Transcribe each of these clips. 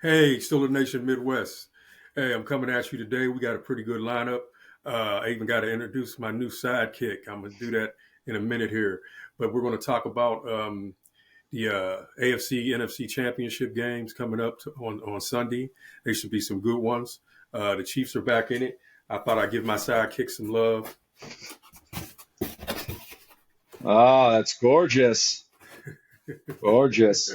Hey, still the Nation Midwest. Hey, I'm coming at you today. We got a pretty good lineup. I even got to introduce my new sidekick. I'm going to do that in a minute here. But we're going to talk about the AFC NFC Championship games coming up on Sunday. They should be some good ones. The Chiefs are back in it. I thought I'd give my sidekick some love. Oh, that's gorgeous. Gorgeous.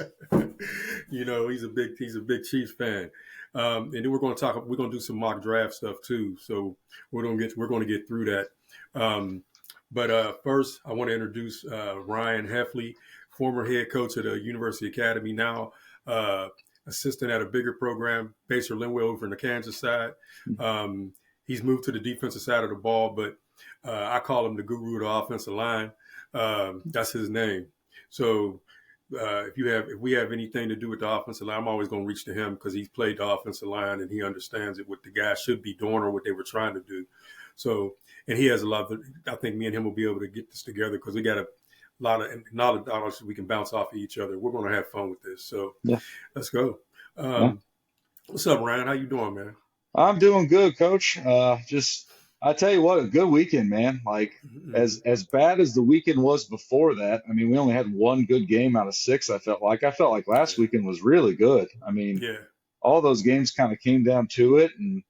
He's a big Chiefs fan. And then we're going to do some mock draft stuff too. So we're going to get through that. But first, I want to introduce Ryan Heffley, former head coach at a University Academy, now assistant at a bigger program, Baser Linwell over in the Kansas side. He's moved to the defensive side of the ball, but I call him the guru of the offensive line. That's his name. So if we have anything to do with the offensive line, I'm always going to reach to him because he's played the offensive line and he understands what the guys should be doing or what they were trying to do. So, and he has a lot of, I think me and him will be able to get this together because we got a lot of knowledge we can bounce off of each other. We're going to have fun with this. So Yeah. let's go. Yeah. What's up, Ryan? How you doing, man? I'm doing good, coach. I tell you what, a good weekend, man. Like Mm-hmm. as bad as the weekend was before that, I mean, we only had one good game out of six, I felt like last weekend was really good. I mean, Yeah. all those games kind of came down to it and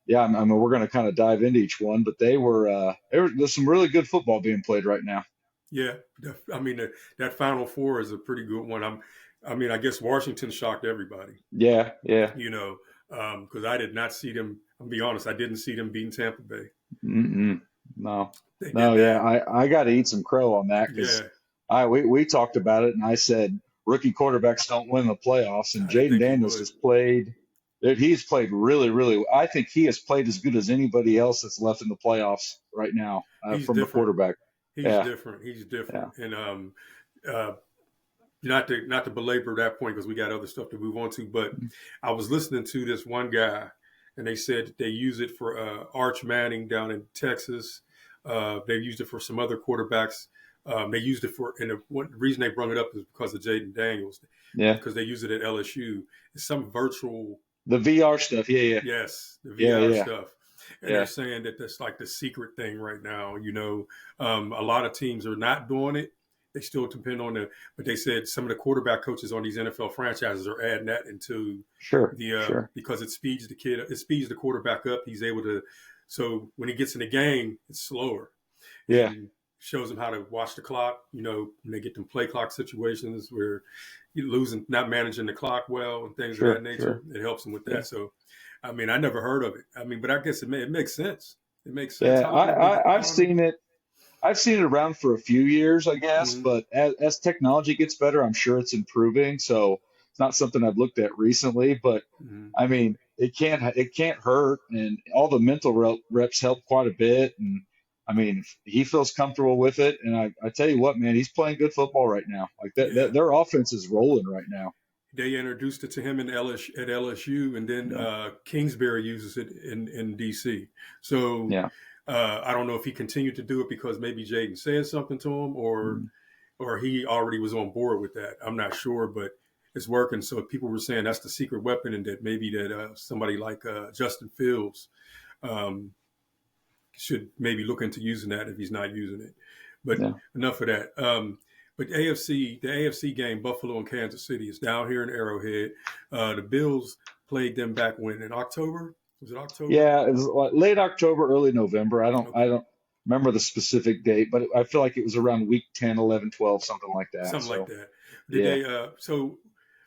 yeah, I mean, we're going to kind of dive into each one, but there's some really good football being played right now. Yeah. I mean, that Final Four is a pretty good one. I guess Washington shocked everybody. Yeah, yeah. you know, because I did not see them. I'll be honest, I didn't see them beating Tampa Bay. Mm-mm. No, They no, did yeah, that. I got to eat some crow on that because Yeah, we talked about it and I said rookie quarterbacks don't win the playoffs and I didn't Jaden think he Daniels would. has played. He's played really, really. I think he has played as good as anybody else that's left in the playoffs right now He's from the different. quarterback. He's Yeah, different. He's yeah, different. And uh, not to belabor that point because we got other stuff to move on to. But I was listening to this one guy, and they said that they use it for Arch Manning down in Texas. They used it for some other quarterbacks. They used it for, and the reason they brought it up is because of Jaden Daniels, yeah. because they use it at LSU. It's some virtual. The VR stuff. Yeah, yeah, Yes, the yeah, VR yeah, stuff. And they're yeah. saying that that's like the secret thing right now. A lot of teams are not doing it. They still depend on but they said some of the quarterback coaches on these NFL franchises are adding that into Sure, the, sure. because it speeds the quarterback up. He's able to, so when he gets in the game, it's slower Yeah, and shows them how to watch the clock. When they get them play clock situations where you're losing, not managing the clock well and things of that sure, nature, sure. it helps them with Yeah, that. So, I mean, I never heard of it. I mean, but I guess it makes sense. It makes sense. yeah. How long have they been? I've How long? seen it. I've seen it around for a few years, I guess, Mm-hmm. but as technology gets better, I'm sure it's improving. So it's not something I've looked at recently, but Mm-hmm. I mean, it can't hurt, and all the mental reps help quite a bit. And I mean, he feels comfortable with it, and I tell you what, man, he's playing good football right now. Like Yeah. their offense is rolling right now. They introduced it to him at LSU, and then Yeah, Kingsbury uses it in DC. So yeah, I don't know if he continued to do it because maybe Jaden said something to him, mm, or he already was on board with that. I'm not sure, but it's working. So people were saying that's the secret weapon, and that maybe that somebody like Justin Fields um, should maybe look into using that if he's not using it. But yeah. enough of that. But the AFC game, Buffalo and Kansas City, is down here in Arrowhead. The Bills played them back when in October. Was it October? Yeah, it was like late October, early November. I Okay, don't remember the specific date, but I feel like it was around week 10, 11, 12, something like that. something like So, that. Did yeah,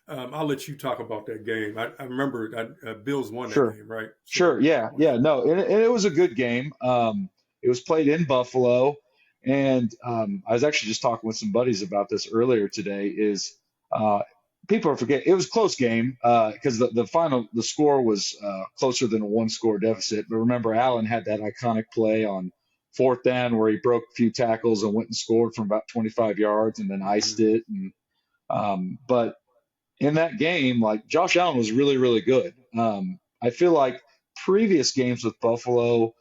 they? I'll let you talk about that game. I remember Bills won that sure. game, right? Sure. So Yeah. why don't Yeah. you? No, and it was a good game. It was played in Buffalo. And I was actually just talking with some buddies about this earlier today. Is uh, people are forgetting it was a close game because the score was closer than a one score deficit. But remember, Allen had that iconic play on fourth down where he broke a few tackles and went and scored from about 25 yards and then iced Mm-hmm. it. And but in that game, like Josh Allen was really, really good. I feel like previous games with Buffalo,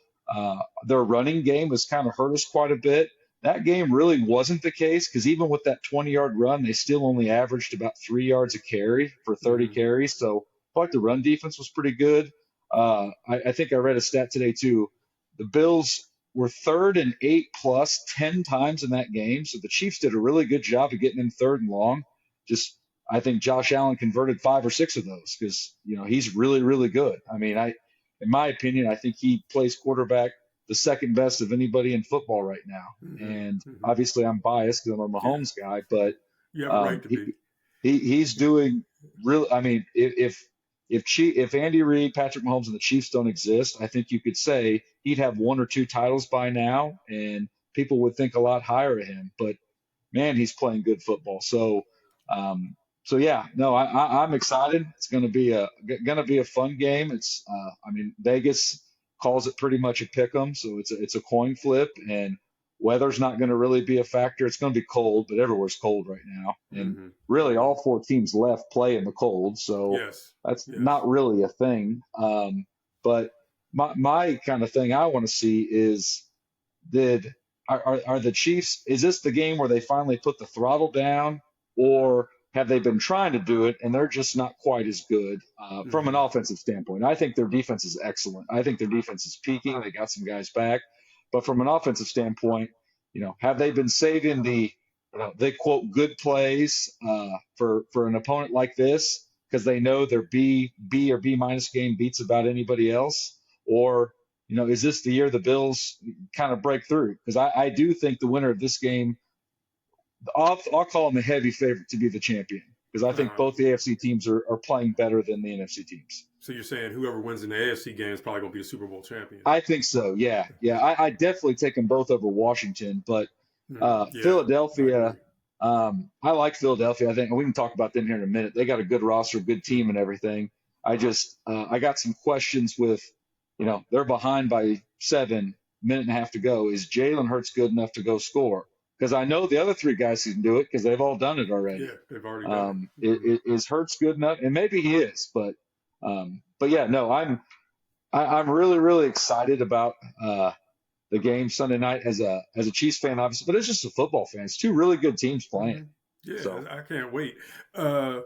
their running game has kind of hurt us quite a bit. That game really wasn't the case because even with that 20-yard run, they still only averaged about 3 yards a carry for 30 Mm-hmm. carries. So I thought the run defense was pretty good. I think I read a stat today too. The Bills were 3rd and 8 plus 10 times in that game. So the Chiefs did a really good job of getting in 3rd and long. Just I think Josh Allen converted 5 or 6 of those because he's really, really good. I mean, in my opinion, I think he plays quarterback the second best of anybody in football right now. Mm-hmm. And Mm-hmm. obviously, I'm biased because I'm a Yeah, Mahomes guy, but you have a right to be. he's doing real. I mean, if Andy Reid, Patrick Mahomes, and the Chiefs don't exist, I think you could say he'd have 1 or 2 titles by now, and people would think a lot higher of him. But man, he's playing good football. Um, so yeah, no, I'm excited. It's going to be a fun game. I mean, Vegas calls it pretty much a pick 'em, so it's a coin flip, and weather's not going to really be a factor. It's going to be cold, but everywhere's cold right now, and Mm-hmm. really Mm-hmm. all 4 teams left play in the cold, so Yes. that's Yes. not really a thing. But my kind of thing I want to see is did are the Chiefs? Is this the game where they finally put the throttle down, or have they been trying to do it and they're just not quite as good from an Mm-hmm. offensive standpoint? I think their defense is excellent. I think their defense is peaking. They got some guys back, but from an offensive standpoint, have they been saving they quote good plays for an opponent like this because they know their B or B minus game beats about anybody else, or is this the year the Bills kind of break through? Because I do think the winner of this game, I'll call them a heavy favorite to be the champion because I think Uh-huh. both the AFC teams are playing better than the NFC teams. So you're saying whoever wins in the AFC game is probably going to be the Super Bowl champion? I think so. Yeah, yeah. I definitely take them both over Washington, but Yeah, I Philadelphia. agree. I like Philadelphia. I think we can talk about them here in a minute. They got a good roster, good team, and everything. I got some questions with, they're behind by 7, minute and a half to go. Is Jalen Hurts good enough to go score? Because I know the other 3 guys can do it because they've all done it already. Yeah, they've already done it. Mm-hmm. Is Hurts good enough? And maybe he is, but yeah, no, I'm really, really excited about the game Sunday night as a Chiefs fan, obviously, but it's just a football fan. It's 2 really good teams playing. Mm-hmm. Yeah, So I can't wait. Uh,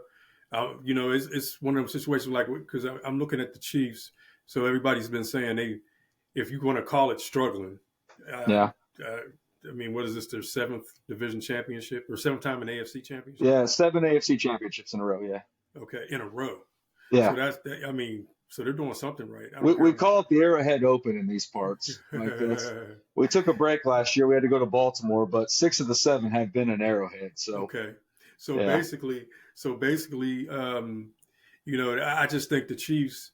it's one of those situations like because I'm looking at the Chiefs. So everybody's been saying if you want to call it struggling, uh, yeah, uh, I mean, what is this? Their 7th division championship or 7th time in AFC championship? yeah, 7 AFC championships in a row. Yeah, Okay, in a row. So yeah. I mean, so they're doing something right. I We don't care. we call it the Arrowhead Open in these parts. Like that's we took a break last year. We had to go to Baltimore, but 6 of the 7 have been in Arrowhead. So Okay. So yeah, basically, I just think the Chiefs.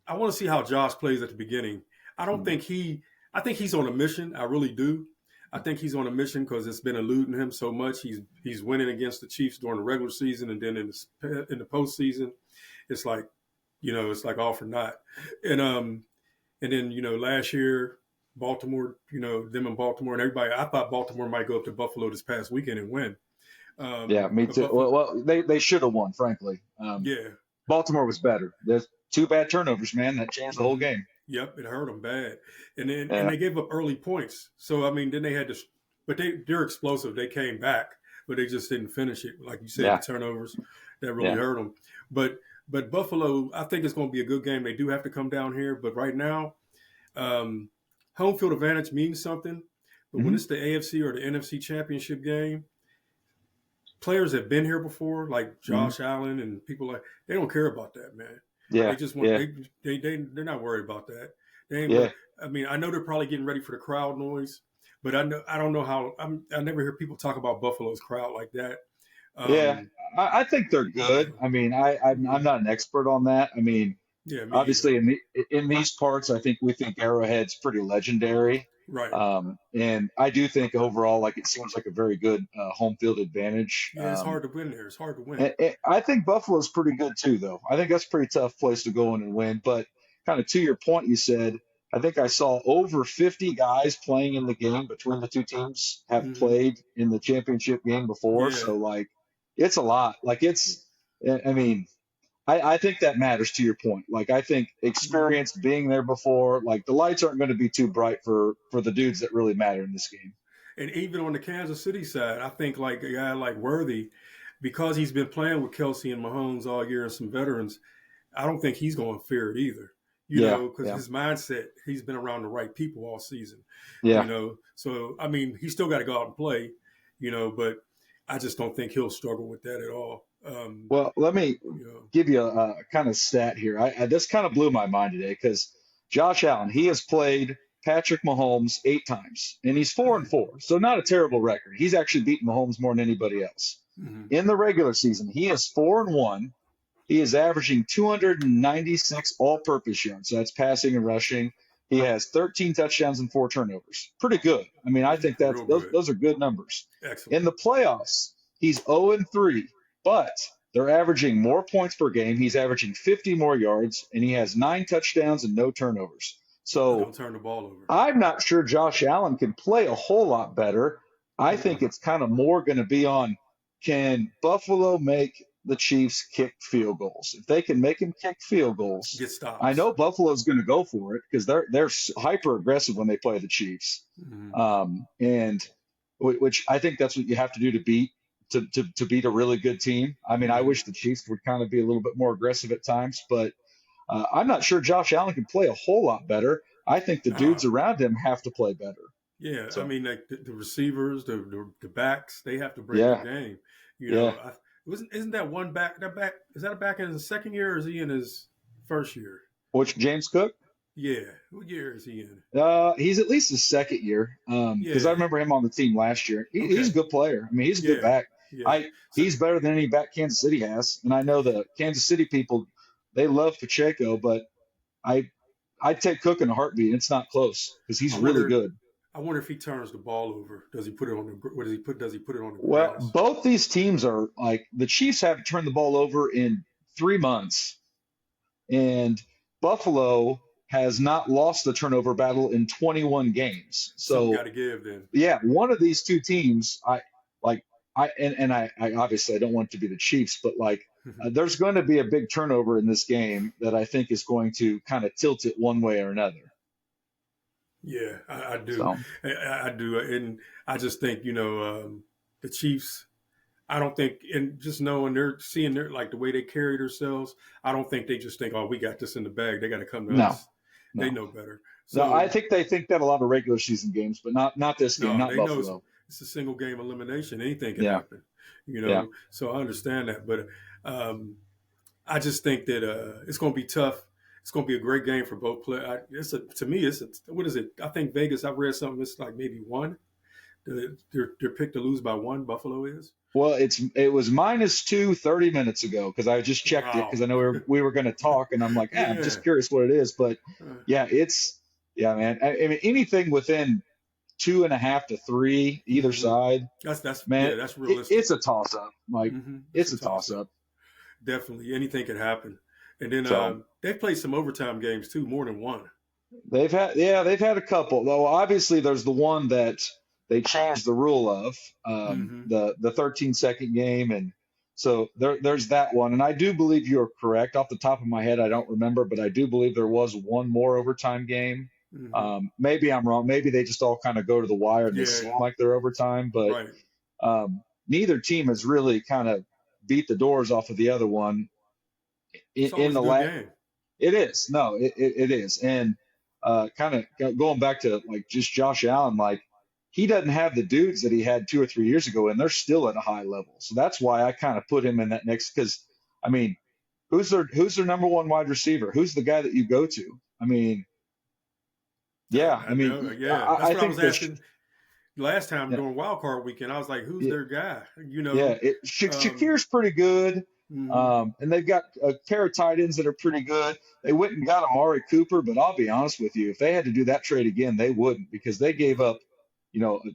I want to see how Josh plays at the beginning. I don't mm, think I think he's on a mission. I really do. I think he's on a mission because it's been eluding him so much. He's winning against the Chiefs during the regular season, and then in the postseason, it's like, it's like all for naught. And then last year, Baltimore, them in Baltimore and everybody. I thought Baltimore might go up to Buffalo this past weekend and win. yeah, me But too. Buffalo, Well, they should have won, frankly. yeah. Baltimore was better. There's 2 bad turnovers, man, that changed the whole Mm-hmm. game. Yep, it hurt them bad, and Yeah, they gave up early points. So I mean, then they had to, but they're explosive. They came back, but they just didn't finish it. Like you said, the yeah, turnovers that really yeah. hurt them. But Buffalo, I think it's going to be a good game. They do have to come down here, but right now, um, home field advantage means something. But when Hmm. it's the AFC or the NFC Championship game, players have been here before, like Hmm. Josh Allen and people they don't care about that, man. They Yeah, just want yeah, they're not worried about that. They ain't. yeah. I mean, I know they're probably getting ready for the crowd noise, but I don't know how. I never hear people talk about Buffalo's crowd like that. Yeah, Um, I think they're good. I mean, I'm mm, not an expert on that. I mean, yeah, me either. obviously in these parts, I think we think Arrowhead's pretty legendary. Right. And I do think overall, like it seems like a very good home field advantage. Yeah, it's hard to win there. It's hard to win. And I think Buffalo's pretty good too, though. I think that's a pretty tough place to go in and win. But kind of to your point, you said, I think I saw over 50 guys playing in the game between the 2 teams have Hmm. played in the championship game before. Yeah. So, like, it's a lot. Like, I mean, I think that matters to your point. Like, I think Hmm. experience being there before, like, the lights aren't going to be too bright for the dudes that really matter in this game. And even on the Kansas City side, I think like a guy like Worthy, because he's been playing with Kelsey and Mahomes all year and some veterans, I don't think he's going to fear it either. Yeah, Because yeah, his mindset, he's been around the right people all season. yeah. So I mean, he's still got to go out and play. But I just don't think he'll struggle with that at all. Well, let me You know, give you a kind of stat here. This kind of blew my mind today because Josh Allen, he has played Patrick Mahomes 8 times, and he's 4-4, so not a terrible record. He's actually beaten Mahomes more than anybody else. mhm. In the regular season, he is 4-1. He is averaging 296 all-purpose yards. So that's passing and rushing. He has 13 touchdowns and 4 turnovers. Pretty good. I mean, I think that's Real those good, those are good numbers. excellent. In the playoffs, he's 0-3, but they're averaging more points per game. He's averaging 50 more yards, and he has 9 touchdowns and no turnovers. He So don't turn the ball over. I'm not sure Josh Allen can play a whole lot better. I think Mm-mm. it's kind of more going to be on, can Buffalo make the Chiefs kick field goals? If they can make him kick field goals, Get I stops. know Buffalo's going to go for it because they're hyper aggressive when they play the Chiefs, Mm-hmm. and which I think that's what you have to do to beat a really good team. I mean, I Mm-hmm. wish the Chiefs would kind of be a little bit more aggressive at times, but I'm not sure Josh Allen can play a whole lot better. I think the dudes Uh, around him have to play better. yeah, I So mean, like the receivers, the backs, they have to bring their yeah, game. yeah. Isn't that one back? That back is that a back in his second year, or is he in his first year? Which James Cook? Yeah, what year is he in? He's at least his second year. Because I Yeah, remember him on the team last year. He's a okay, good player. I mean, he's a good yeah, back. yeah. I So He's better than any back Kansas City has. And I know the Kansas City people, they love Pacheco, but I I'd take Cook in a heartbeat. It's not close because I he's really wonder, good. I wonder if he turns the ball over. Does he put it on the? What does he put? Does he put it on the Well, grass? both these teams are like the Chiefs haven't turned the ball over in 3 months, and Buffalo has not lost the turnover battle in 21 games. Something So got to give then. yeah, one of these two teams, like I obviously I don't want it to be the Chiefs, but like there's going to be a big turnover in this game that I think is going to kind of tilt it one way or another. Yeah, I do. So I do, and I just think the Chiefs. I don't think, and just knowing they're seeing their like the way they carry themselves, I don't think they just think, oh, we got this in the bag. They got to come to no, us. They no, know better. no. I So think they think that a lot of regular season games, but not this game, no, not they know Buffalo. it's a single game elimination. Anything can Yeah, happen. yeah. So I understand that, but um, I just think that it's going to be tough. It's going to be a great game for both players. To me, what is it? I think Vegas. I've read something. It's like maybe one. They're picked to lose by one. Buffalo is. Well, it was -2 30 minutes ago because I just checked it because Wow. I know we were going to talk, and I'm like, I'm Yeah. just curious what it is. But Uh, yeah, yeah, man. I mean, anything within 2.5 to 3 either hmm side, That's man, yeah. That's realistic. it's a toss up. Like It's it's a a toss toss up. up. Definitely, anything could happen. And then So they've played some overtime games too, more than one. they've had a couple. Though obviously there's the one that they changed the rule of Hmm the 13-second game, and so there's that one. And I do believe you're correct. Off the top of my head, I don't remember, but I do believe there was one more overtime game. hmm Maybe I'm wrong. Maybe they just all kind of go to the wire and they Yeah. seem like they're overtime, but Right. neither team has really kind of beat the doors off of the other one It's in always a the good last. game. It is. No, it is. And kind of going back to like just Josh Allen, like he doesn't have the dudes that he had 2 or 3 years ago, and they're still at a high level. So that's why I kind of put him in that next. Because I mean, who's their number one wide receiver? Who's the guy that you go to? I mean, yeah. I I know. mean, Yeah, that's I what I think was there's. asking last time Yeah, during Wild Card Weekend. I was like, who's yeah, their guy? yeah. Um, Shakir's pretty good. hmm And they've got a pair of tight ends that are pretty good. They went and got Amari Cooper, but I'll be honest with you, if they had to do that trade again, they wouldn't because they gave up,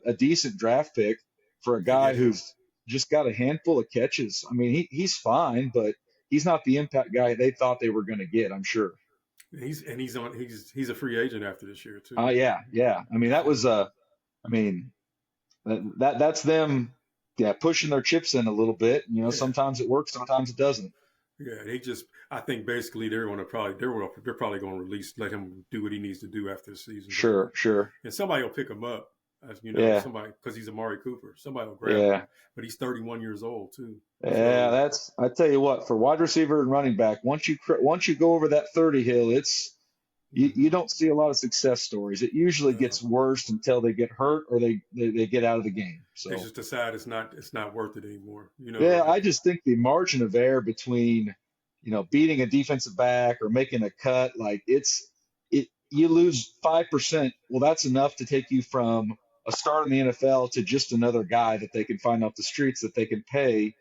a decent draft pick for a to guy get him. who's just got a handful of catches. I mean, he's fine, but he's not the impact guy they thought they were going to get, I'm sure. He's a free agent after this year too. Yeah, yeah. I mean, that So was I mean, that's them, yeah, pushing their chips in a little bit. yeah, Sometimes it works, sometimes it doesn't. yeah. I think basically they're probably going to let him do what he needs to do after the season's over, Sure, sure. and somebody will pick him up. as you know, Yeah. somebody because he's Amari Cooper. Somebody will grab him, Yeah. but he's 31 years old too. Yeah, So that's I tell you what, for wide receiver and running back, once you go over that 30 hill, it's you mhm. don't see a lot of success stories. It usually No, gets worse until they get hurt or they get out of the game. they So just decide it's not worth it anymore. yeah, I just think the margin of error between, beating a defensive back or making a cut, like you lose 5%. Well, that's enough to take you from a star in the NFL to just another guy that they can find off the streets that they can pay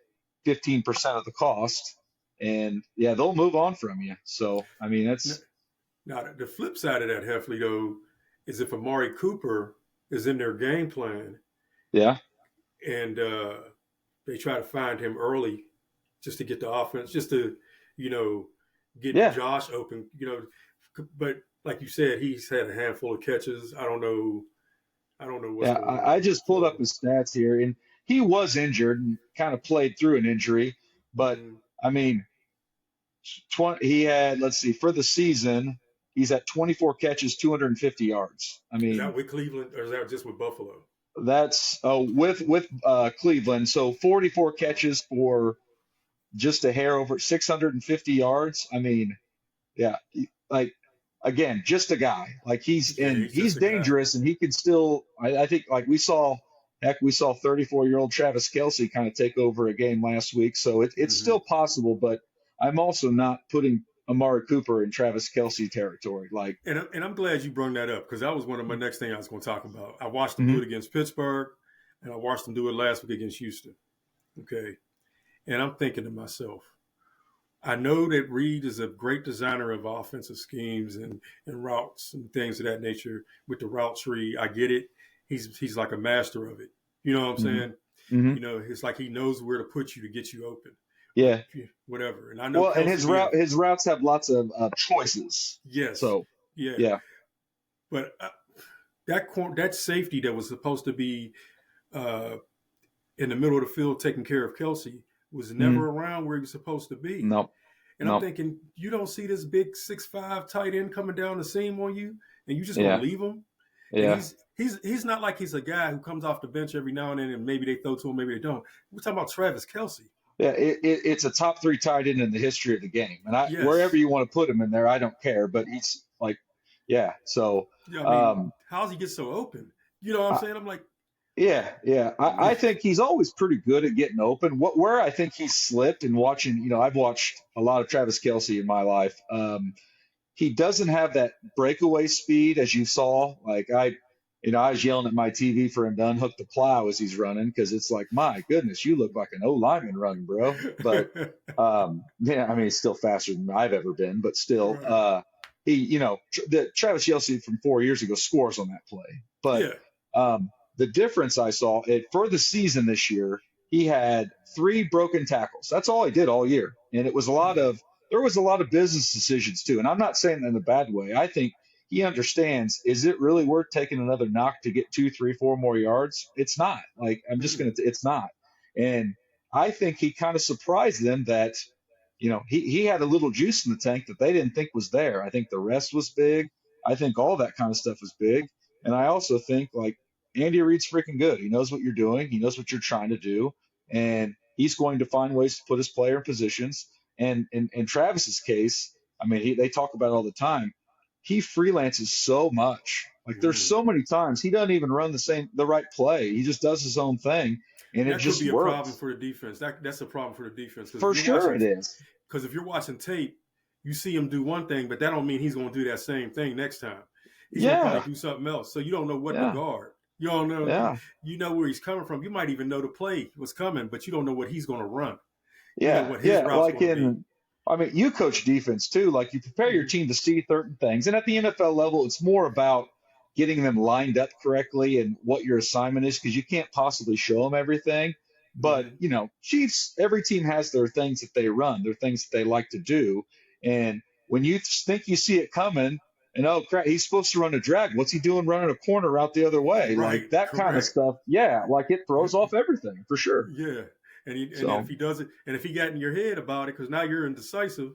15% of the cost. And yeah, they'll move on from you. So, I mean, N- that's, now the flip side of that, Heffley, though, is if Amari Cooper is in their game plan yeah, and they try to find him early just to get the offense, just to you know get yeah. Josh open. But like you said, he's had a handful of catches. I don't know. I don't know what's Yeah, going I on. just pulled up So his stats here, and he was injured and kind of played through an injury. But mm, I mean, he had, let's see, for the season, he's at 24 catches, 250 yards. I is mean, that with Cleveland or is that just with Buffalo? that's with Cleveland. So 44 catches for just a hair over 650 yards. I mean, yeah, like again, just a guy. Like Yeah, he's he's just a guy. dangerous, and he can still. I think like we saw 34-year-old Travis Kelsey kind of take over a game last week, so it's Hmm. still possible. But I'm also not putting Amari Cooper in Travis Kelsey territory. Like, And I'm glad you brought that up because that was one of my next thing I was going to talk about. I watched them do mhm, it against Pittsburgh, and I watched them do it last week against Houston. Okay, and I'm thinking to myself, I know that Reed is a great designer of offensive schemes and routes and things of that nature with the route tree. I get it. He's like a master of it. You know what I'm mhm, saying? mhm. It's like he knows where to put you to get you open. But Yeah. whatever. And I know Well, and Kelsey being his routes have lots of choices. yes, So yeah. yeah. But that safety that was supposed to be uh, in the middle of the field taking care of Kelsey was Mhm. never around where he was supposed to be. Nope. And I'm Nope. thinking, you don't see this big 6'5" tight end coming down the seam on you, and you just gonna Yeah. leave him? And Yeah. he's not like he's a guy who comes off the bench every now and then, and maybe they throw to him, maybe they don't. We're talking about Travis Kelsey. Yeah, it's a top three tight end in the history of the game, and wherever Yes. you want to put him in there, I don't care. But he's like, yeah. So, Yeah. I mean, um, how's he get so open? You know what I'm I, saying? I'm like, yeah, yeah. I think he's always pretty good at getting open. Where I think he's slipped and watching, I've watched a lot of Travis Kelsey in my life. He doesn't have that breakaway speed as you saw. Like I was yelling at my TV for him to unhook the plow as he's running because it's like, my goodness, you look like an O lineman running, bro. But yeah, I mean, he's still faster than I've ever been, but still, right. the Travis Kelsey from 4 years ago scores on that play. But Yeah. the difference I saw for the season this year, he had 3 broken tackles. That's all he did all year, and there was a lot of business decisions too. And I'm not saying that in a bad way. I think he understands, is it really worth taking another knock to get 2, 3, 4 more yards? It's not. Like, it's not. And I think he kind of surprised them that, he had a little juice in the tank that they didn't think was there. I think the rest was big. I think all that kind of stuff was big. And I also think, like, Andy Reid's freaking good. He knows what you're doing. He knows what you're trying to do. And he's going to find ways to put his player in positions. And in Travis's case, I mean, they talk about it all the time. He freelances so much. Like, there's Mm. so many times he doesn't even run the right play. He just does his own thing, and And it that could just be a problem works. for the defense. That's a problem for the defense For sure, it is. because if you're watching tape, you see him do one thing, but that don't mean he's going to do that same thing next time. He's going to probably Yeah, do something else. So you don't know what to yeah, guard. You don't know. yeah, You know where he's coming from. You might even know the play was coming, but you don't know what he's going to run. You know yeah, what his yeah. route's Like going to be. I mean, you coach defense too. Like, you prepare your Mm-hmm. team to see certain things, and at the NFL level, it's more about getting them lined up correctly and what your assignment is, because you can't possibly show them everything. But Mm-hmm. Chiefs, every team has their things that they run, their things that they like to do, and when you think you see it coming, and oh crap, he's supposed to run a drag. What's he doing running a corner route the other way? Like, Right. that kind of Correct. stuff. Yeah, like, it throws off everything for sure. Yeah. And then if So he does it, and if he got in your head about it, because now you're indecisive,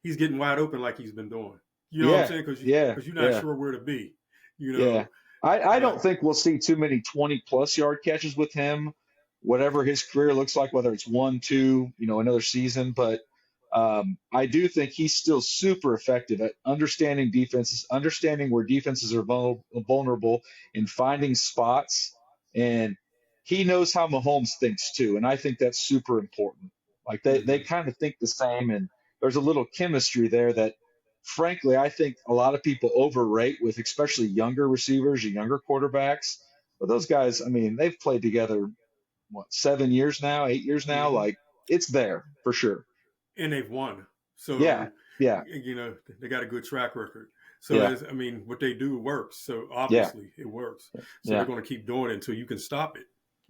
he's getting wide open like he's been doing. You know what I'm yeah, saying? yeah, Because you're not yeah, sure where to be. You yeah. know. I Yeah. don't think we'll see too many 20+ yard catches with him, whatever his career looks like, whether it's one, two, another season. But I do think he's still super effective at understanding defenses, understanding where defenses are vulnerable, and finding spots. And he knows how Mahomes thinks too. And I think that's super important. Like they Hmm. kind of think the same, and there's a little chemistry there that frankly, I think a lot of people overrate with especially younger receivers or younger quarterbacks. But those guys, I mean, they've played together, what, 7 years now, 8 years now? Hmm. Like, it's there for sure. And they've won. Yeah, So, yeah, they got a good track record. So, yeah, I mean, what they do works. So, yeah, obviously, it works. So, they're yeah, going to keep doing it until you can stop it.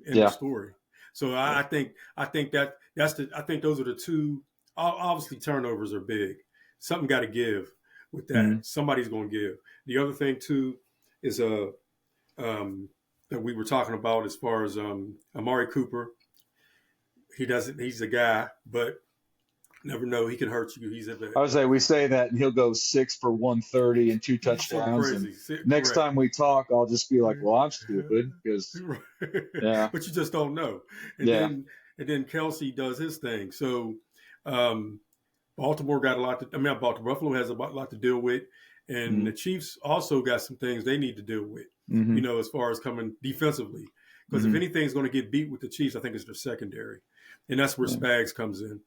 End of yeah, story. So, yeah. I think I think those are the two. Obviously, turnovers are big. Something got to give with Mhm. that. Somebody's going to give. The other thing too is um, that we were talking about as far as Amari Cooper. He doesn't. He's a guy, but never know. He can hurt you. I would say we say that, and he'll go 6 for 130 and two He's so touchdowns. And crazy. next Correct. time we talk, I'll just be like, well, I'm stupid because, yeah, But you just don't know. And yeah, then Kelsey does his thing. So um, Baltimore got a lot to. I mean, not Baltimore. Buffalo has a lot to deal with, and mm-hmm, the Chiefs also got some things they need to deal with. mm-hmm, As far as coming defensively, because if mm-hmm, anything's going to get beat with the Chiefs, I think it's their secondary, and that's where yeah, Spags comes in.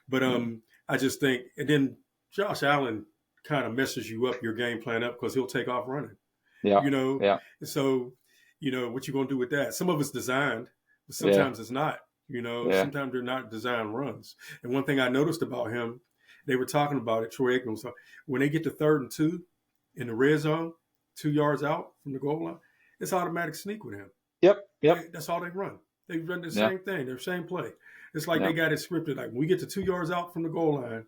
But yeah, I just think, and then Josh Allen kind of messes you up your game plan up because he'll take off running. yeah, You know, yeah, so what you going to do with that? Some of it's designed, but yeah, sometimes it's not. yeah, Sometimes they're not designed runs. And one thing I noticed about him, they were talking about it. Troy Aikman was talking, when they get to 3rd and 2 in the red zone, 2 yards out from the goal line, it's automatic sneak with him. yep, yep, That's all they run. They run the yeah, same thing, their same play. It's like yeah. they got it scripted. Like when we get to 2 yards out from the goal line,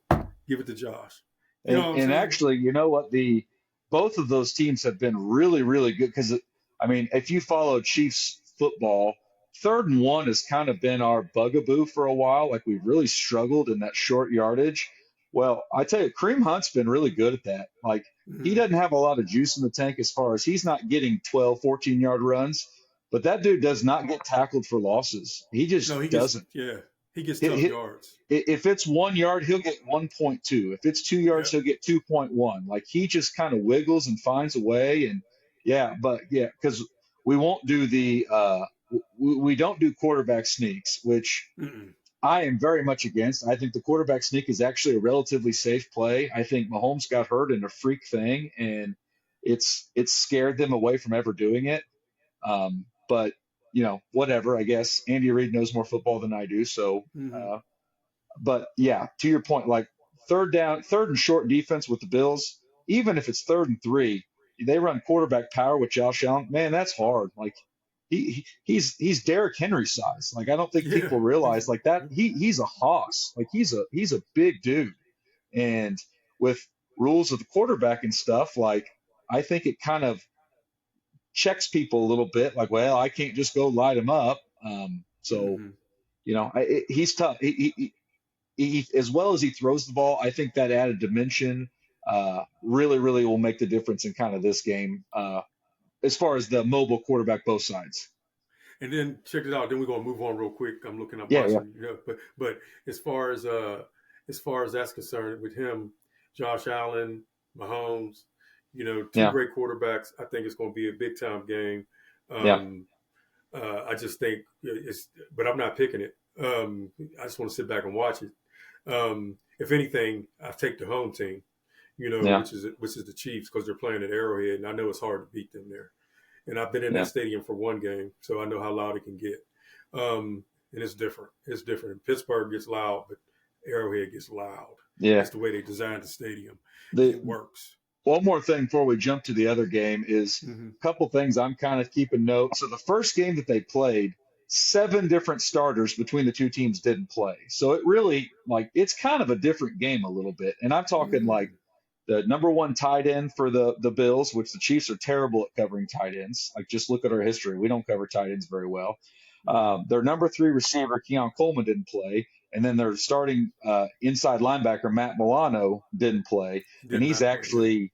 give it to Josh. You know And what I'm and saying? actually, you know what? The both of those teams have been really, really good because I mean, if you follow Chiefs football, 3rd and 1 has kind of been our bugaboo for a while. Like we've really struggled in that short yardage. Well, I tell you, Kareem Hunt's been really good at that. Like he Mm-hmm. doesn't have a lot of juice in the tank as far as he's not getting 12, 14-yard runs, but that dude does not get tackled for losses. He No, just doesn't. he gets Hi- tough hi- yards. if it's 1 yard, he'll get 1.2. If it's 2 yards, Yep. he'll get 2.1. Like he just kind of wiggles and finds a way. And yeah, but yeah, because we won't do we don't do quarterback sneaks, which Mm-mm. I am very much against. I think the quarterback sneak is actually a relatively safe play. I think Mahomes got hurt in a freak thing, and it's scared them away from ever doing it. But whatever. I guess Andy Reid knows more football than I do, so. Mm-hmm. But yeah, to your point, like third down, third and short defense with the Bills, even if it's 3rd and 3, they run quarterback power with Josh Allen. Man, that's hard. Like he's Derrick Henry size. Like I don't think Yeah. people realize like that he's a hoss. Like he's a big dude. And with rules of the quarterback and stuff, like I think it kind of checks people a little bit. Like, well, I can't just go light him up. So Mm-hmm. he's tough. As well as he throws the ball, I think that added dimension really, really will make the difference in kind of this game as far as the mobile quarterback, both sides. And then check it out. Then we're gonna move on real quick. I'm looking up Yeah, yeah, watching, but as far as that's concerned with him, Josh Allen, Mahomes, two yeah, great quarterbacks. I think it's gonna be a big time game. yeah, Um, I just think but I'm not picking it. I just want to sit back and watch it. If anything, I take the home team, yeah, which is the Chiefs because they're playing at Arrowhead, and I know it's hard to beat them there. And I've been in that yeah, stadium for one game, so I know how loud it can get. And it's different. It's different. Pittsburgh gets loud, but Arrowhead gets loud. yeah. It's the way they designed the stadium, and it The works. One more thing before we jump to the other game is Mm-hmm. a couple things I'm kind of keeping note. So the first game that they played, 7 different starters between the two teams didn't play. So it really like it's kind of a different game a little bit. And I'm talking like Mm-hmm. the number one tight end for the Bills, which the Chiefs are terrible at covering tight ends. Like just look at our history. We don't cover tight ends very well. Mm-hmm. Their number 3 receiver, Keon Coleman, didn't play. And then their starting inside linebacker, Matt Milano, didn't play. And Did not play. Yeah.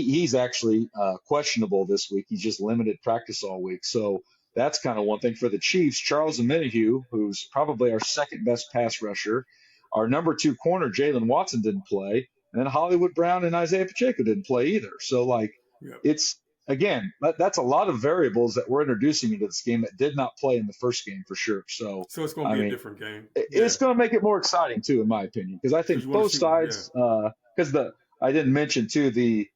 he's actually questionable this week. He's just limited practice all week. So that's kind of one thing for the Chiefs. Charles Omenihu, who's probably our second best pass rusher, our number 2 corner, Jalen Watson, didn't play, and then Hollywood Brown and Isaiah Pacheco didn't play either. So like Yep. it's again that's a lot of variables that we're introducing into this game that did not play in the first game for sure. So So it's going to I be a mean, different game. it's Yeah. going to make it more exciting too, in my opinion, because I Because think you want to both see, yeah. sides. Because I didn't mention too the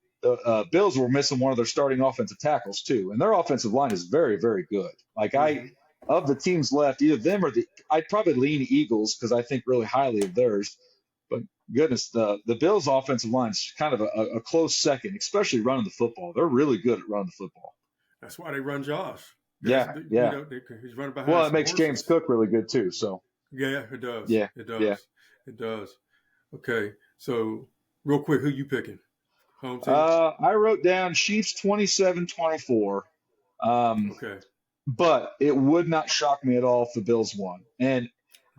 Bills were missing one of their starting offensive tackles too, and their offensive line is very very good. Like Hmm. of the teams left, either them or I'd probably lean Eagles because I think really highly of theirs. But goodness, the Bills' offensive line is kind of a close second, especially running the football. They're really good at running the football. That's why they run Josh. Yeah, yeah. He's running behind Well, it some makes James horses. Cook really good too. So Yeah, it does. yeah, It yeah. does. It does. Okay. So, real quick, who you picking? Home team? I wrote down Chiefs 27-24. Okay. But it would not shock me at all if the Bills won. And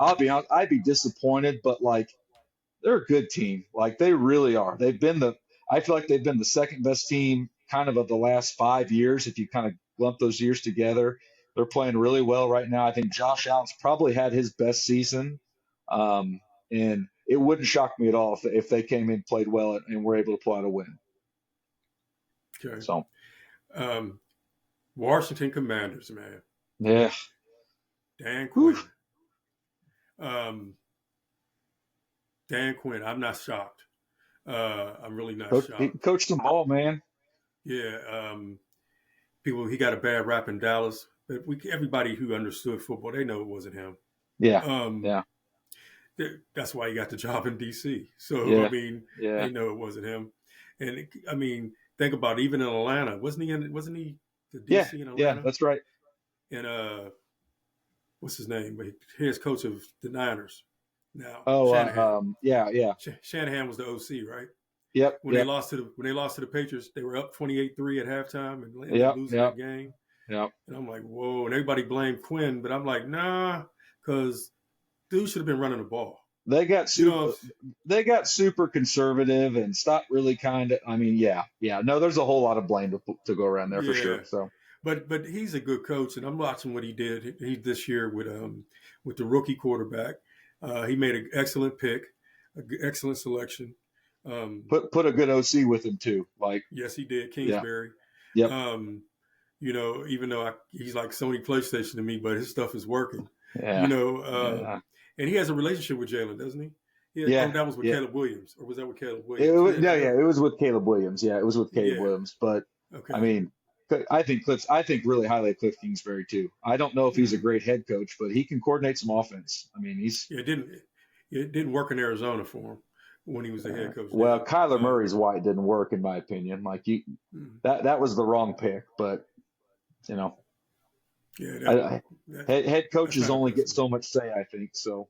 I'll be honest, I'd be disappointed, but like they're a good team. Like they really are. I feel like they've been the second best team kind of the last 5 years. If you kind of lump those years together, they're playing really well right now. I think Josh Allen's probably had his best season. And it wouldn't shock me at all if they came in, played well, and were able to pull out a win. Okay. So, Um, Washington Commanders, man. yeah. Dan Whew. Quinn. Dan Quinn. I'm not shocked. I'm really not He shocked. coached them all, man. Yeah. He got a bad rap in Dallas, but everybody who understood football, they know it wasn't him. Yeah. Um, Yeah. that's why he got the job in DC. So Yeah. I mean, Yeah. they know it wasn't him. And I mean, think about it, even in Atlanta, wasn't he the Yeah. DC in Yeah. Atlanta? That's right. And what's his name? He's coach of the Niners now. Oh, Shanahan. yeah. Yeah. Shanahan was the OC, right? Yep. When Yep. they lost to the Patriots, they were up 28-3 at halftime and ended up Yep. losing Yep. that game. Yep. And I'm like, whoa. And everybody blamed Quinn, but I'm like, nah, because dude should have been running the ball. They got You know, super conservative and stopped really kind of. I mean, yeah. No, there's a whole lot of blame to go around there for yeah. sure. So But he's a good coach, and I'm watching what he did this year with the rookie quarterback. He made an excellent pick, an excellent selection. put a good OC with him too. Like, Yes, he did, yeah. Kingsbury. Yep. Even though he's like Sony PlayStation to me, but his stuff is working. Yeah. Yeah. And he has a relationship with Jalen, doesn't he? Yeah. That was with Yeah. Caleb Williams, or was that with Caleb It Williams? was, no, yeah, it was with Caleb Williams. Yeah, it was with Caleb Yeah. Williams. But Okay. I mean, I think really highly of Cliff Kingsbury too. I don't know if he's a great head coach, but he can coordinate some offense. I mean, he's it didn't work in Arizona for him when he was the head coach. well, there. Kyler Murray's why it didn't work, in my opinion. Like that was the wrong pick, but you know, Yeah, head coaches that's not only a get so much say, I think. So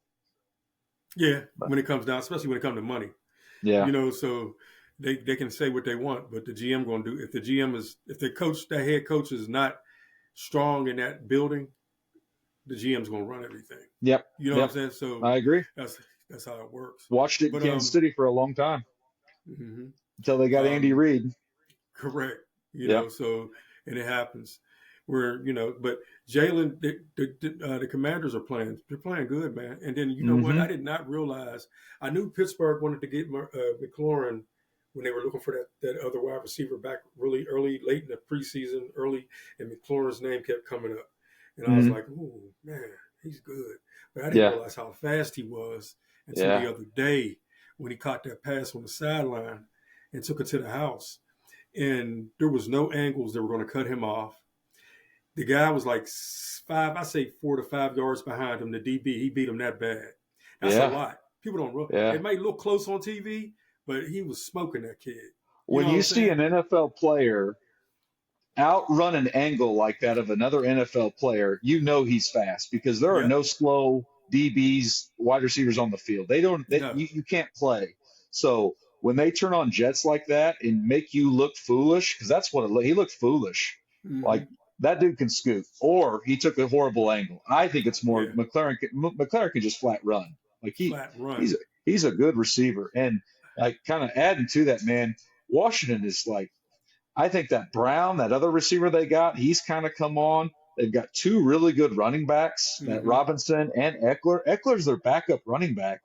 yeah, when it comes down, especially when it comes to money, yeah, so they can say what they want, but the GM going to do if the head coach is not strong in that building, the GM's going to run everything. yep, You know what I'm saying? So I agree. that's how it works. Watched it in Kansas City for a long time until they got Andy Reid. Correct. Yep. So and it happens. But Jalen, the Commanders are playing. They're playing good, man. And then you know what? I did not realize. I knew Pittsburgh wanted to get McLaurin when they were looking for that other wide receiver back really early, late in the preseason, and McLaurin's name kept coming up, and I was like, "Oh man, he's good." But I didn't realize how fast he was until the other day when he caught that pass on the sideline and took it to the house, and there was no angles that were going to cut him off. The guy was like 4 to 5 yards behind him. The DB, he beat him that bad. That's a lot. People don't realize. It might look close on TV, but he was smoking that kid. When you see an NFL player outrun an angle like that of another NFL player, you know he's fast because there are no slow DBs, wide receivers on the field. You can't play. So when they turn on jets like that and make you look foolish, because that's what he looked foolish. Like, that dude can scoot, or he took a horrible angle. I think it's more McLaurin can just flat run. Like he's a good receiver, and like kind of adding to that, man. Washington is like, I think that Brown, that other receiver they got, he's kind of come on. They've got two really good running backs, that Mm-hmm. Robinson and Eckler. Eckler's their backup running back.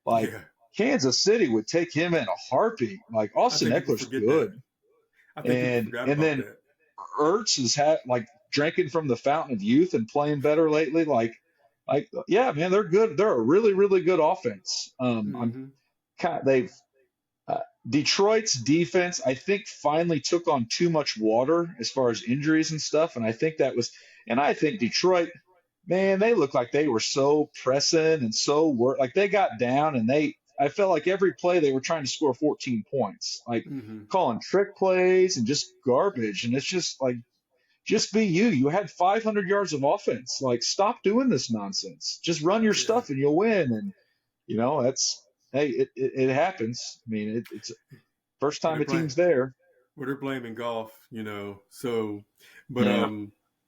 Like Yeah. Kansas City would take him in a heartbeat. Like I Austin think people Eckler's forget that. good. I think people And forgot and about then that. Ertz has had like drinking from the fountain of youth and playing better lately. Like yeah, man, they're good. They're a really, really good offense. I'm Mm-hmm. kind they've uh, Detroit's defense, I think, finally took on too much water as far as injuries and stuff, and I think Detroit, man, they looked like they were so pressing and so like they got down and I felt like every play they were trying to score 14 points, like Mm-hmm. calling trick plays and just garbage, and it's just like just be you. You had 500 yards of offense. Like, stop doing this nonsense. Just run your Yeah. stuff and you'll win. And that's hey, it happens. I mean, it's first Well, time they're a team's playing. there. Well, they're blaming golf. So, but Yeah,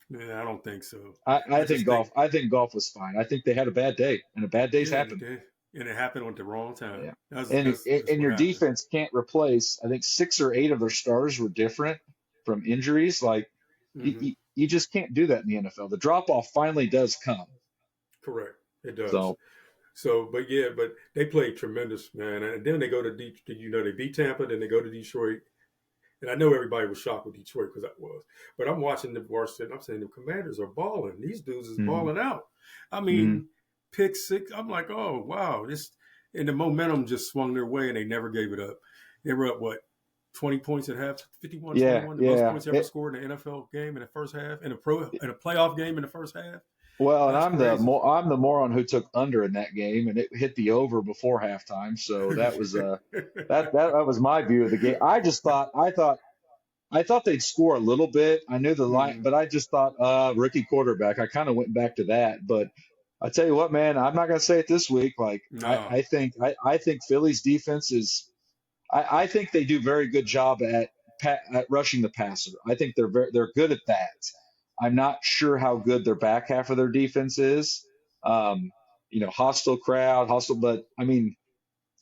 yeah, I don't think so. I I think just think, golf. I think golf was fine. I think they had a bad day, and a bad days yeah, happen. and it happened at the wrong time. Yeah, That's and what your happened. defense can't replace. I think 6 or 8 of their stars were different from injuries. Like Mm-hmm. you just can't do that in the NFL. The drop off finally does come. Correct. It does. So So, but yeah, but they played tremendous, man. And then they go to they beat Tampa, then they go to Detroit. And I know everybody was shocked with Detroit because I was. But I'm watching the varsity and I'm saying the Commanders are balling. These dudes is mhm, balling out. I mhm. mean, pick six. I'm like, oh, wow. And the momentum just swung their way and they never gave it up. They were up, what, 20 points at half, 51, Yeah, 21, the most yeah. points ever scored in an NFL game in the first half, in a playoff game in the first half. Well, and That's crazy. I'm the moron who took under in that game, and it hit the over before halftime. So that was that was my view of the game. I thought they'd score a little bit. I knew the line, Mhm. but I just thought rookie quarterback. I kind of went back to that. But I tell you what, man, I'm not going to say it this week. Like No. I think Philly's defense is. I think they do very good job at rushing the passer. I think they're good at that. I'm not sure how good their back half of their defense is. Um, hostile crowd, hostile, but I mean,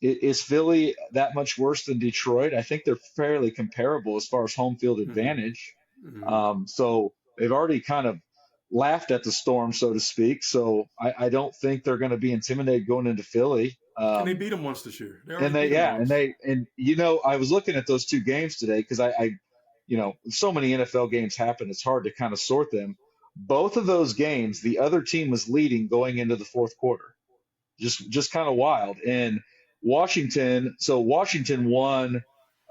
is Philly that much worse than Detroit? I think they're fairly comparable as far as home field Hmm. advantage. Hmm. So they've already kind of laughed at the storm, so to speak. So I don't think they're going to be intimidated going into Philly. And they beat them once this year. They And already they, beat them yeah, and once. I was looking at those two games today because so many NFL games happen. It's hard to kind of sort them. Both of those games, the other team was leading going into the fourth quarter. Just kind of wild. And Washington won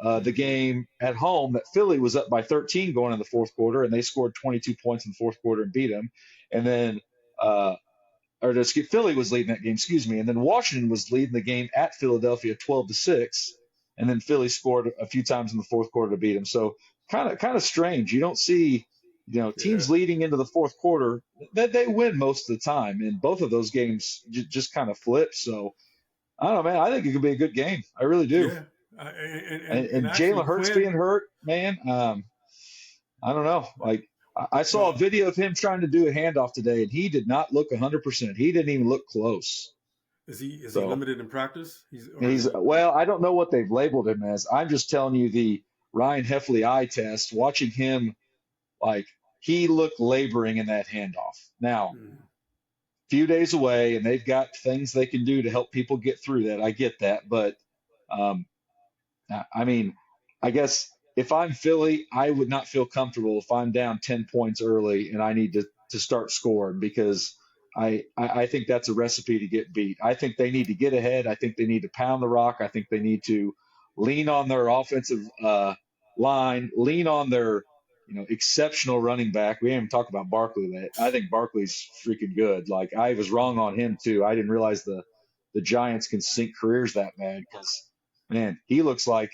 the Hmm. game at home that Philly was up by 13 going in the fourth quarter, and they scored 22 points in the fourth quarter and beat them. And then uh, Philly was leading that game, excuse me, and then Washington was leading the game at Philadelphia 12-6, and then Philly scored a few times in the fourth quarter to beat them. So kind of strange. You don't see, Yeah. teams leading into the fourth quarter that they win most of the time, and both of those games just kind of flip. So I don't know, man. I think it could be a good game. I really do. Yeah. And And actually, Jalen Hurts being Quinn, hurt, man. I don't know. Like I saw a well, video of him trying to do a handoff today, and he did not look 100%. He didn't even look close. is he So limited in practice? He's or is he's he? well. I don't know what they've labeled him as. I'm just telling you the Ryan Heffley eye test. Watching him, like he looked laboring in that handoff. Now, Mm, few days away, and they've got things they can do to help people get through that. I get that, but um, I mean, I guess if I'm Philly, I would not feel comfortable if I'm down 10 points early and I need to start scoring because I think that's a recipe to get beat. I think they need to get ahead. I think they need to pound the rock. I think they need to lean on their offensive line, lean on their exceptional running back. We haven't even talked about Barkley. That I think Barkley's freaking good. Like I was wrong on him too. I didn't realize the Giants can sink careers that bad because man, he looks like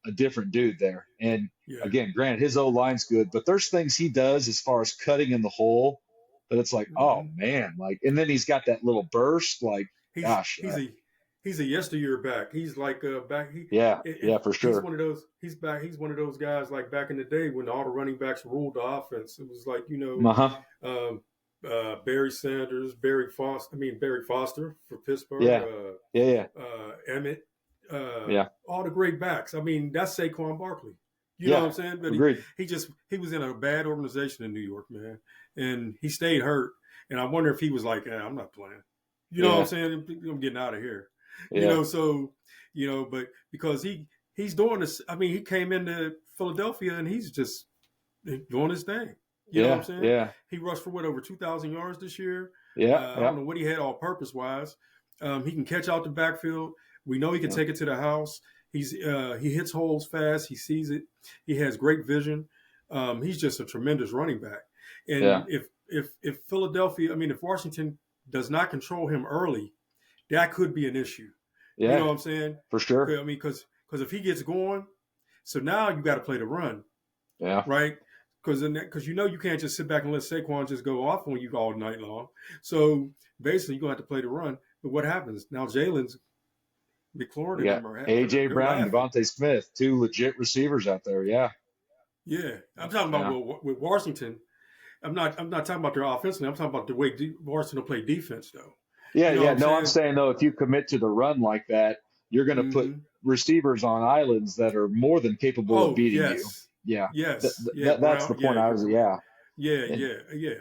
a different dude there. And yeah. again, granted, his O line's good, but there's things he does as far as cutting in the hole that it's like, oh Hmm. man, like, and then he's got that little burst, like, He's gosh, he's a he's a yesteryear back. He's like back. yeah, And yeah, for he's sure. one of those. He's back. He's one of those guys like back in the day when all the running backs ruled the offense. It was like Uh huh. um, Barry Sanders, Barry Foster. I mean Barry Foster for Pittsburgh. Yeah, yeah, yeah. Emmett. Yeah. all the great backs. I mean, that's Saquon Barkley. You know what Yeah. I'm saying? But Agreed. he was in a bad organization in New York, man, and he stayed hurt. And I wonder if he was like, I'm not playing. You know what I'm Yeah. saying? I'm getting out of here. Yeah. So but because he's doing this. I mean, he came into Philadelphia and he's just doing his thing. You know what I'm Yeah. saying? Yeah. He rushed for over 2,000 yards this year. Yeah. I don't know what he had all purpose wise. He can catch out the backfield. We know he can Yeah. take it to the house. He hits holes fast. He sees it. He has great vision. He's just a tremendous running back. Yeah. And if Philadelphia, I mean, if Washington does not control him early, that could be an issue. You know Yeah. what I'm saying? For sure. I mean, because if he gets going, so now you got to play the run, Yeah. right? Because you can't just sit back and let Saquon just go off on you all night long. So basically, you're gonna have to play the run. But what happens now? Jalen's McLaurin You and got them AJ they're Brown and laughing. Devontae Smith, two legit receivers out there. Yeah. Yeah, I'm talking Yeah. about with Washington. I'm not talking about their offensively. I'm talking about the way Washington play defense, though. Yeah. You know what Yeah. I'm No, I'm saying? saying though, if you commit to the run like that, you're going to put Mm-hmm. receivers on islands that are more than capable of Oh beating you. yes, Yeah. yes, yeah, That's the Brown. Yeah, point I you're was. correct. Yeah. Yeah, And yeah.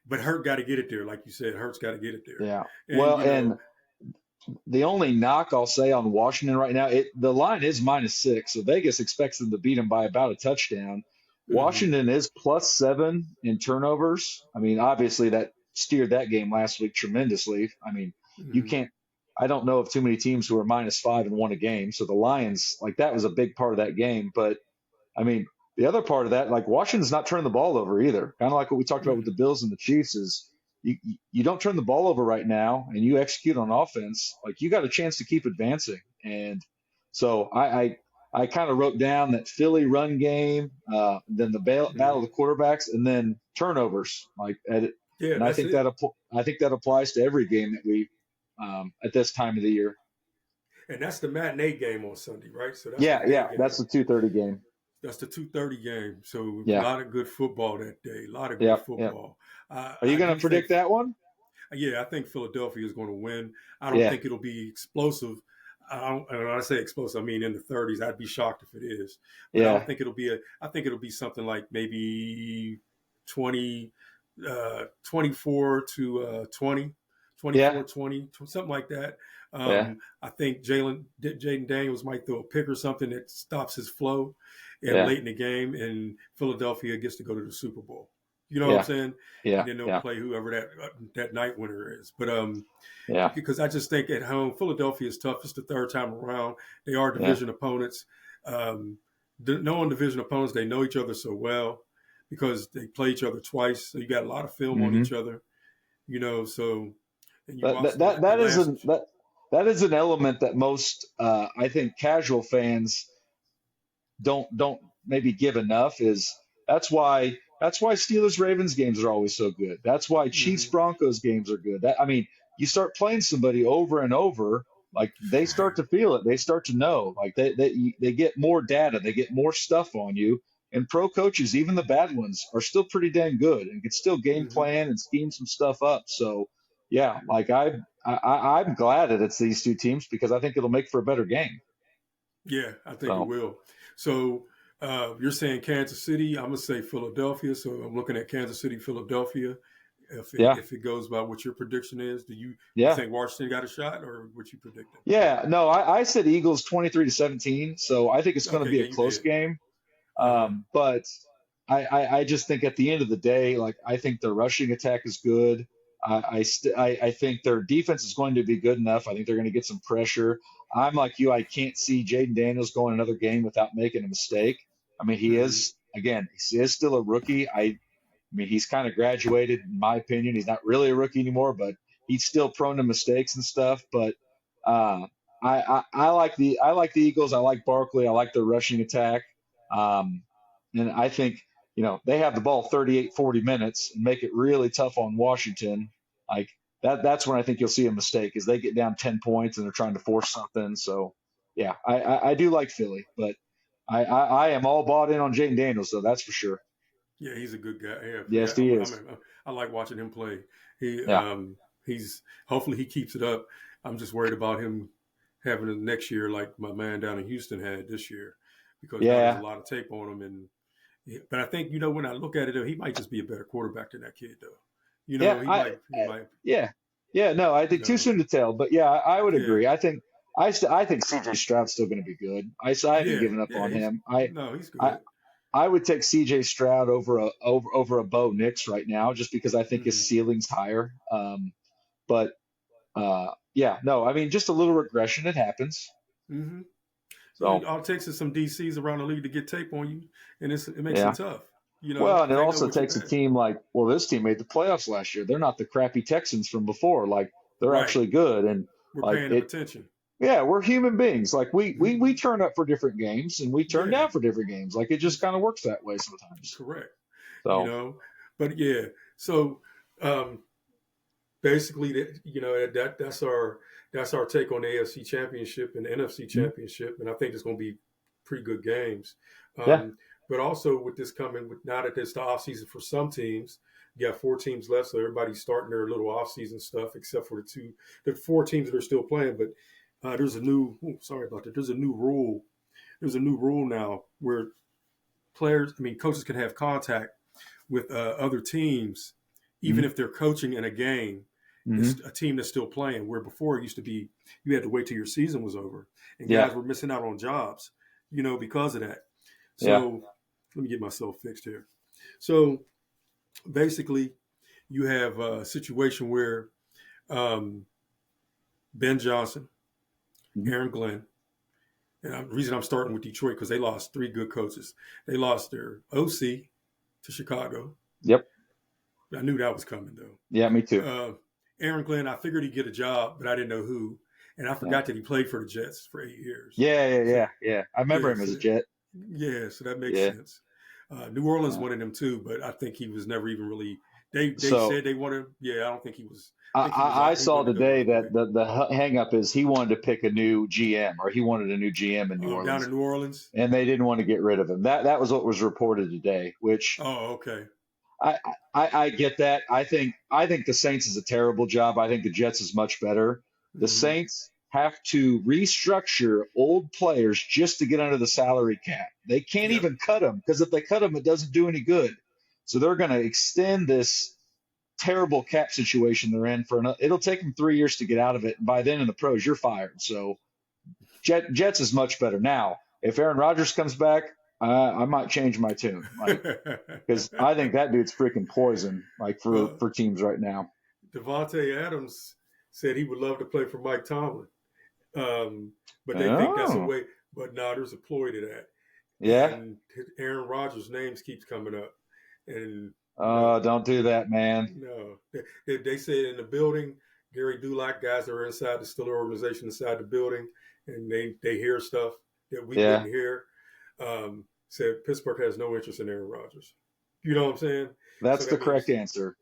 But Hurt got to get it there, like you said. Hurt's got to get it there, yeah. and Well, and the only knock I'll say on Washington right now, the line is -6, so Vegas expects them to beat them by about a touchdown. mm-hmm, Washington is +7 in turnovers. I mean, obviously that steered that game last week tremendously. I mean, you mm-hmm, can't. I don't know of too many teams who are -5 and won a game. So the Lions, like that was a big part of that game. But I mean, the other part of that, like Washington's not turning the ball over either. Kind of like what we talked about with the mm-hmm, Bills and the Chiefs is you don't turn the ball over right now and you execute on offense, like you got a chance to keep advancing. And so I kind of wrote down that Philly run game, then the battle mm-hmm. of the quarterbacks, and then turnovers. Yeah, And I that's think it. that applies to every game that we at this time of the year. And that's the matinee game on Sunday, right? So that's the Yeah, big yeah, that's game. the 2:30 game. That's the 2:30 game. So a Yeah, lot of good football that day. A lot of good yeah, yeah. football. Are you I going to do think, predict that one? yeah, I think Philadelphia is going to win. I don't Yeah, think it'll be explosive. And when I say explosive, I mean in the 30s. I'd be shocked if it is. But I don't yeah, think it'll be I think it'll be something like maybe 20, 24 to 20, yeah, 24-20, something like that. yeah, I think Jaden Daniels might throw a pick or something that stops his flow and yeah, late in the game, and Philadelphia gets to go to the Super Bowl. You know what I'm yeah, saying? And yeah, then they'll yeah, play whoever that night winner is. But yeah, because I just think at home, Philadelphia is tough. It's the third time around. They are yeah, division opponents. Knowing division opponents, they know each other so well because they play each other twice. So you got a lot of film on hmm each other, so, and you That, watch that that the that is last. an that is an element that most I think casual fans don't maybe give enough. Is that's why Steelers Ravens games are always so good. That's why Chiefs Mm-hmm. Broncos games are good. I mean, you start playing somebody over and over, like they start to feel it. They start to know. Like they get more data. They get more stuff on you. And pro coaches, even the bad ones, are still pretty dang good and can still game Mm-hmm. plan and scheme some stuff up. So yeah, like I'm glad that it's these two teams because I think it'll make for a better game. Yeah, I think it So will. So you're saying Kansas City. I'm gonna say Philadelphia. So I'm looking at Kansas City, Philadelphia. yeah, If it goes by what your prediction is, do you yeah. think Washington got a shot, or what you predicting? Yeah, no, I said Eagles 23-17, so I think it's going to Okay, be yeah, a you close did. game. Uh huh. But I just think at the end of the day, like I think their rushing attack is good. I think their defense is going to be good enough. I think they're going to get some pressure. I'm like you. I can't see Jaden Daniels going another game without making a mistake. I mean, he Mm-hmm. is again, he is still a rookie. I mean, he's kind of graduated, in my opinion. He's not really a rookie anymore, but he's still prone to mistakes and stuff. But uh, I like the Eagles. I like Barkley. I like their rushing attack. Um, and I think they have the ball 38, 40 minutes and make it really tough on Washington. Like that's when I think you'll see a mistake is they get down 10 points and they're trying to force something. So yeah, I do like Philly, but I am all bought in on Jaden Daniels, though. That's for sure. Yeah, he's a good guy. Yes, he is. I like watching him play. He Yeah. he's hopefully he keeps it up. I'm just worried about him having it next year like my man down in Houston had this year, because now there's a Yeah, lot of tape on him. But I think, when I look at it, he might just be a better quarterback than that kid, though. yeah, He might, yeah, yeah. No, I you think too know, soon to tell, but yeah, I would yeah, agree. I think CJ Stroud's still going to be good. I haven't given up on him. he's I good. I would take CJ Stroud over a Bo Nix right now, just because I think his Hmm. ceiling's higher. But yeah, no, I mean, just a little regression. It happens. Hmm. So All it takes is some DCs around the league to get tape on you, and it makes it yeah. tough, Well, and because it they know also what you takes a got. team like, well, this team made the playoffs last year. They're not the crappy Texans from before. Like, they're Right. actually good, and We're like paying them it. attention. Yeah, we're human beings. Like we Hmm. turn up for different games and we turn Yeah, down for different games. Like it just kind of works that way sometimes. correct. You So know, but yeah. So um, basically, that's our take on the AFC Championship and the NFC mhm. Championship, and I think it's going to be pretty good games. Yeah, But also with this coming, with now that it's the off season for some teams, you got 4 teams left, so everybody's starting their little off season stuff, except for the 4 teams that are still playing. But there's a new, sorry about that. There's a new rule. There's a new rule now where coaches can have contact with other teams, even hmm if they're coaching in a game. It's hmm a team that's still playing. Where before it used to be, you had to wait till your season was over, and yeah, guys were missing out on jobs, because of that. yeah, So let me get myself fixed here. So basically, you have a situation where um, Ben Johnson, hmm Aaron Glenn, and the reason I'm starting with Detroit because they lost 3 good coaches. They lost their OC to Chicago. yep, I knew that was coming though. yeah, me too. Uh, Aaron Glenn, I figured he'd get a job, but I didn't know who. And I Yeah, forgot that he played for the Jets for 8 years. yeah, yeah, So yeah, yeah. I remember yeah, him as a Jet. so that makes Yeah. sense. New Orleans Uh, wanted him too, but I think he was never even really. They so said they wanted him. Yeah, I don't think he was. I I, think he was I out. He saw wanted to go today another that way. the hang up is he wanted to pick a new GM, or he wanted a new GM in New Down in Orleans, New Orleans. and they didn't want to get rid of him. That was what was reported today, which Oh, okay. I, I get that. I think the Saints is a terrible job. I think the Jets is much better. The Hmm. Saints have to restructure old players just to get under the salary cap. They can't Yep. even cut them, because if they cut them, it doesn't do any good. So they're going to extend this terrible cap situation they're in for another. It'll take them 3 years to get out of it. And by then in the pros, you're fired. So Jets is much better. Now, if Aaron Rodgers comes back, I might change my tune. Like, because I think that dude's freaking poison, like for Well, for teams right now. Devontae Adams said he would love to play for Mike Tomlin, but they think that's a Oh, way. But now there's a ploy to that, yeah. and Aaron Rodgers' names keeps coming up, and Oh, no, don't do that, man. no, they say in the building, Gary Dulac guys that are inside the Stiller organization inside the building, and they hear stuff that we Yeah, wouldn't hear. Said Pittsburgh has no interest in Aaron Rodgers. You know what I'm saying? So that's the that correct means answer.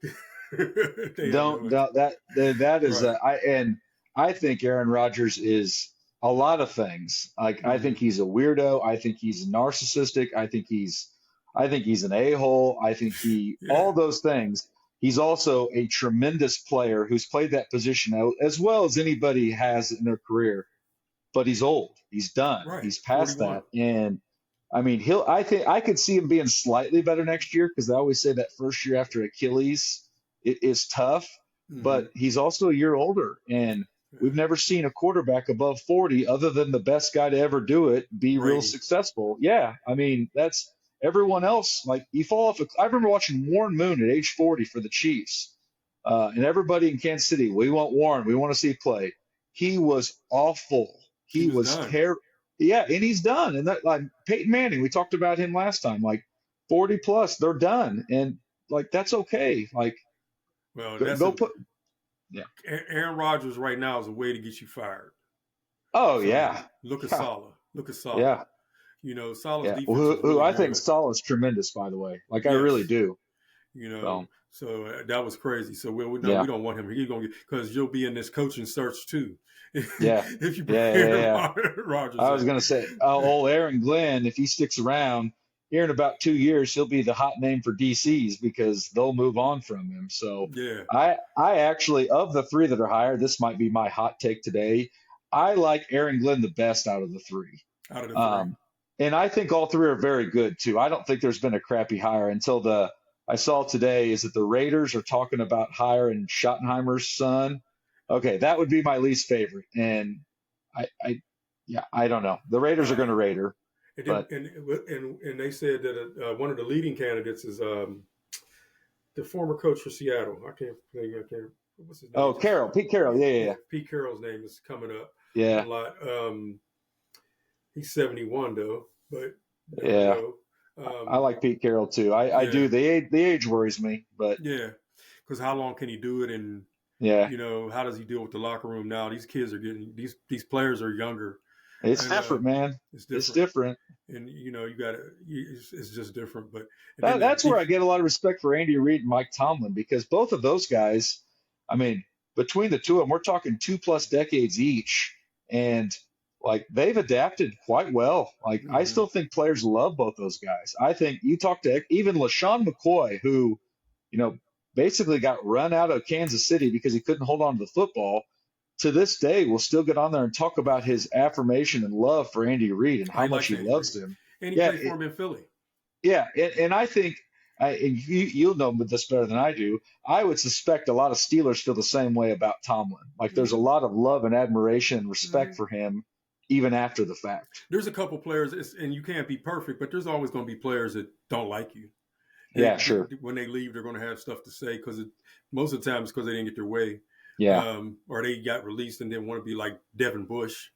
they have no Don't interest. that is Right. I think Aaron Rodgers is a lot of things. Like, I think Mm-hmm. he's a weirdo. I think he's narcissistic. I think he's an a-hole. I think he Yeah. all those things. He's also a tremendous player who's played that position as well as anybody has in their career. But he's old. He's done. Right. He's past 41. that. And I mean, I think I could see him being slightly better next year, because they always say that first year after Achilles it is tough. Mm-hmm. But he's also a year older, and we've Yeah. never seen a quarterback above 40, other than the best guy to ever do it, be real Brady. successful. Yeah, I mean, that's everyone else. Like, you fall off. I remember watching Warren Moon at age 40 for the Chiefs, and everybody in Kansas City, we want Warren. We want to see play. He was awful. He He was was done. terrible. Yeah, and he's done. And that, like Peyton Manning, we talked about him last time. Like, 40 plus, they're done, and like that's okay. Like, Well, go put. Yeah. Aaron Rodgers right now is a way to get you fired. Oh So yeah, look at yeah, Saleh. Look at Saleh. yeah, Saleh's yeah. defense Who, is who really I think good. Saul is tremendous, by the way. Like, I really Yes. do. You know, So so that was crazy. So we no, we yeah, don't want him. He's gonna get because you'll be in this coaching search too yeah, if you bring yeah, yeah, Aaron yeah. Rodgers I was in. gonna say, old Aaron Glenn, if he sticks around here in about 2 years, he'll be the hot name for DCs, because they'll move on from him. So Yeah. I actually, of the three that are hired, this might be my hot take today. I like Aaron Glenn the best out of the three. out of the three. Um, and I think all three are very good too. I don't think there's been a crappy hire until I saw today is that the Raiders are talking about hiring Schottenheimer's son. Okay, that would be my least favorite. And yeah, I don't know. The Raiders are going to Uh, Raider, and then but and they said that one of the leading candidates is the former coach for Seattle. I can't. What's his name? oh, Pete Carroll, yeah, yeah, Yeah, yeah. Pete Carroll's name is coming up a Yeah, lot. He's 71 though, but never yeah. know. I like Pete Carroll too. I Yeah, do. The age worries me, but yeah. Because how long can he do it? And yeah, how does he deal with the locker room now? These kids are getting these players are younger, it's and different, man. it's It's different. different. And you got to it's just different. But and then That's where I get a lot of respect for Andy Reid and Mike Tomlin because both of those guys, I mean, between the two of them, we're talking 2+ decades each, and like they've adapted quite well. Like I mm-hmm, still think players love both those guys. I think you talk to even LaShawn McCoy, who you know basically got run out of Kansas City because he couldn't hold on to the football. To this day, will still get on there and talk about his affirmation and love for Andy Reid and how he much likes he Andy loves Reid, him. and he Yeah, played for him in Philly. yeah, and I think and you'll know this better than I do. I would suspect a lot of Steelers feel the same way about Tomlin. Like there's a Mm-hmm, lot of love and admiration and mm-hmm. respect for him, even after the fact. There's a couple players, and you can't be perfect, but there's always going to be players that don't like you. Yeah, sure. When they leave, they're going to have stuff to say because most of the time it's because they didn't get their way, Yeah, or they got released and didn't want to be like Devin Bush.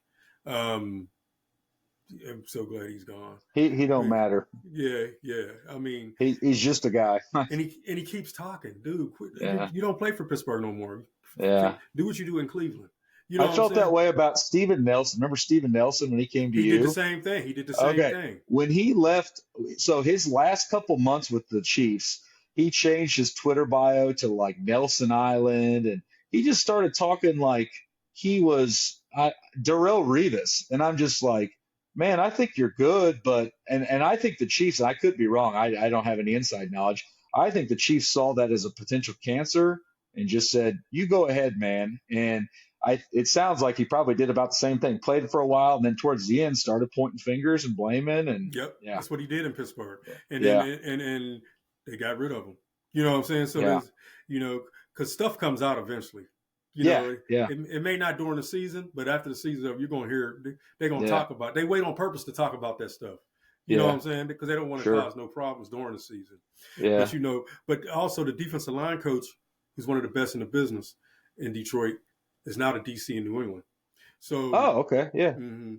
Um, I'm so glad he's gone. he don't But matter. yeah, yeah. I mean, He's just a guy. and he keeps talking, dude. Quit, Yeah, you don't play for Pittsburgh no more. yeah. Do what you do in Cleveland. You know I what I'm felt that saying? way about Steven Nelson. Remember Steven Nelson when he came to He did the you? same thing. He did the same Okay. thing. When he left, so his last couple months with the Chiefs, he changed his Twitter bio to like Nelson Island, and he just started talking like he was Darrell Revis. And I'm just like, man, I think you're good, but and I think the Chiefs, and I could be wrong, I don't have any inside knowledge. I think the Chiefs saw that as a potential cancer and just said, you go ahead, man. And it sounds like he probably did about the same thing. Played for a while, and then towards the end started pointing fingers and blaming. And Yep, yeah, that's what he did in Pittsburgh, and then yeah, and they got rid of him. You know what I'm saying? So yeah, there's because stuff comes out eventually. yeah, yeah, It may not during the season, but after the season's over, you're going to hear they're going to yeah, talk about. They wait on purpose to talk about that stuff. You know what yeah, I'm saying? Because they don't want to sure, cause no problems during the season. But yeah. but also the defensive line coach, who's one of the best in the business in Detroit, is now the DC in New England. So, Oh, okay, yeah, mm-hmm.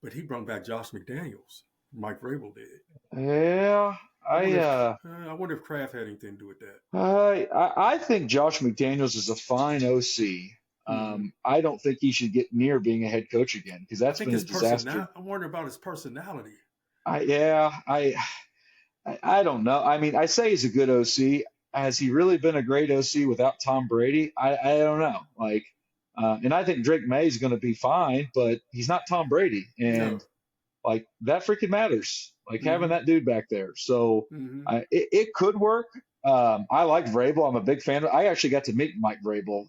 But he brought back Josh McDaniels. Mike Vrabel did. yeah. I wonder if Kraft had anything to do with that. I think Josh McDaniels is a fine OC. Mm-hmm. I don't think he should get near being a head coach again because I that's think been a his disaster. personality. I'm wondering about his personality. Yeah, I don't know. I mean, I say he's a good OC. Has he really been a great OC without Tom Brady? I don't know. Like, and I think Drake May is going to be fine, but he's not Tom Brady, and No. like that freaking matters. Like having Mm-hmm. that dude back there. So Mm-hmm. it could work. I like Vrabel. I'm a big fan. I actually got to meet Mike Vrabel.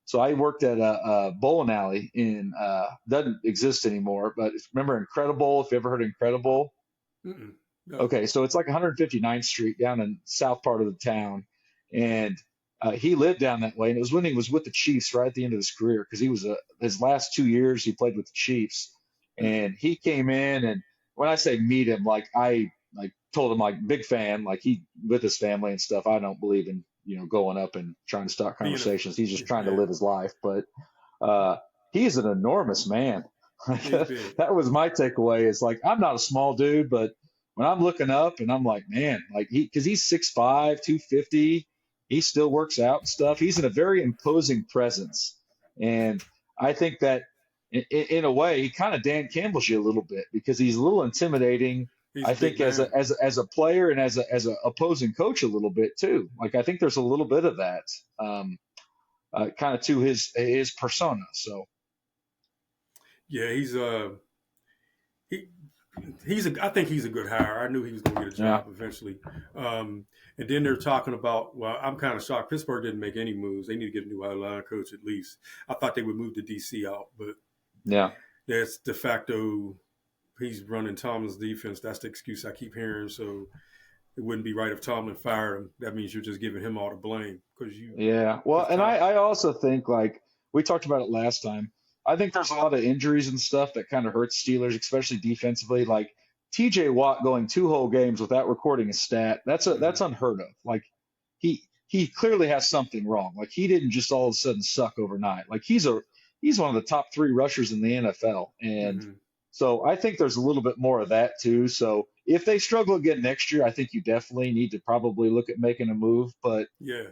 So I worked at a bowling alley in doesn't exist anymore, but remember Incredible? If you ever heard of Incredible, Mm-mm. No. okay, so it's like 159th Street down in south part of the town, and he lived down that way. And it was when he was with the Chiefs right at the end of his career because he was his last 2 years he played with the Chiefs, Mm-mm. and he came in and when I say meet him, like I like told him like big fan, like he with his family and stuff. I don't believe in going up and trying to start Being a conversations. He's just trying to yeah, live his life, but he's an enormous man. he's big. That was my takeaway. Is like I'm not a small dude, but when I'm looking up and I'm like, man, like because he's 6'5", 250, he still works out and stuff. He's in a very imposing presence, and I think that in a way he kind of Dan Campbell's you a little bit because he's a little intimidating. He's I a big think as man. a player and as a opposing coach a little bit too. Like I think there's a little bit of that kind of to his persona. So Yeah, he I think he's a good hire. I knew he was going to get a yeah. job eventually. And then they're talking about. Well, I'm kind of shocked. Pittsburgh didn't make any moves. They need to get a new line coach at least. I thought they would move the DC out, but Yeah. That's de facto. He's running Tomlin's defense. That's the excuse I keep hearing. So it wouldn't be right if Tomlin fired him. That means you're just giving him all the blame Yeah. Well, because and Tom. I also think, like we talked about it last time, I think there's a lot of injuries and stuff that kind of hurts Steelers, especially defensively. Like TJ Watt going 2 whole games without recording a stat. That's Mhm. unheard of. Like he clearly has something wrong. Like he didn't just all of a sudden suck overnight. Like he's one of the top 3 rushers in the NFL. And Mhm. so I think there's a little bit more of that too. So if they struggle again next year, I think you definitely need to probably look at making a move. But Yeah,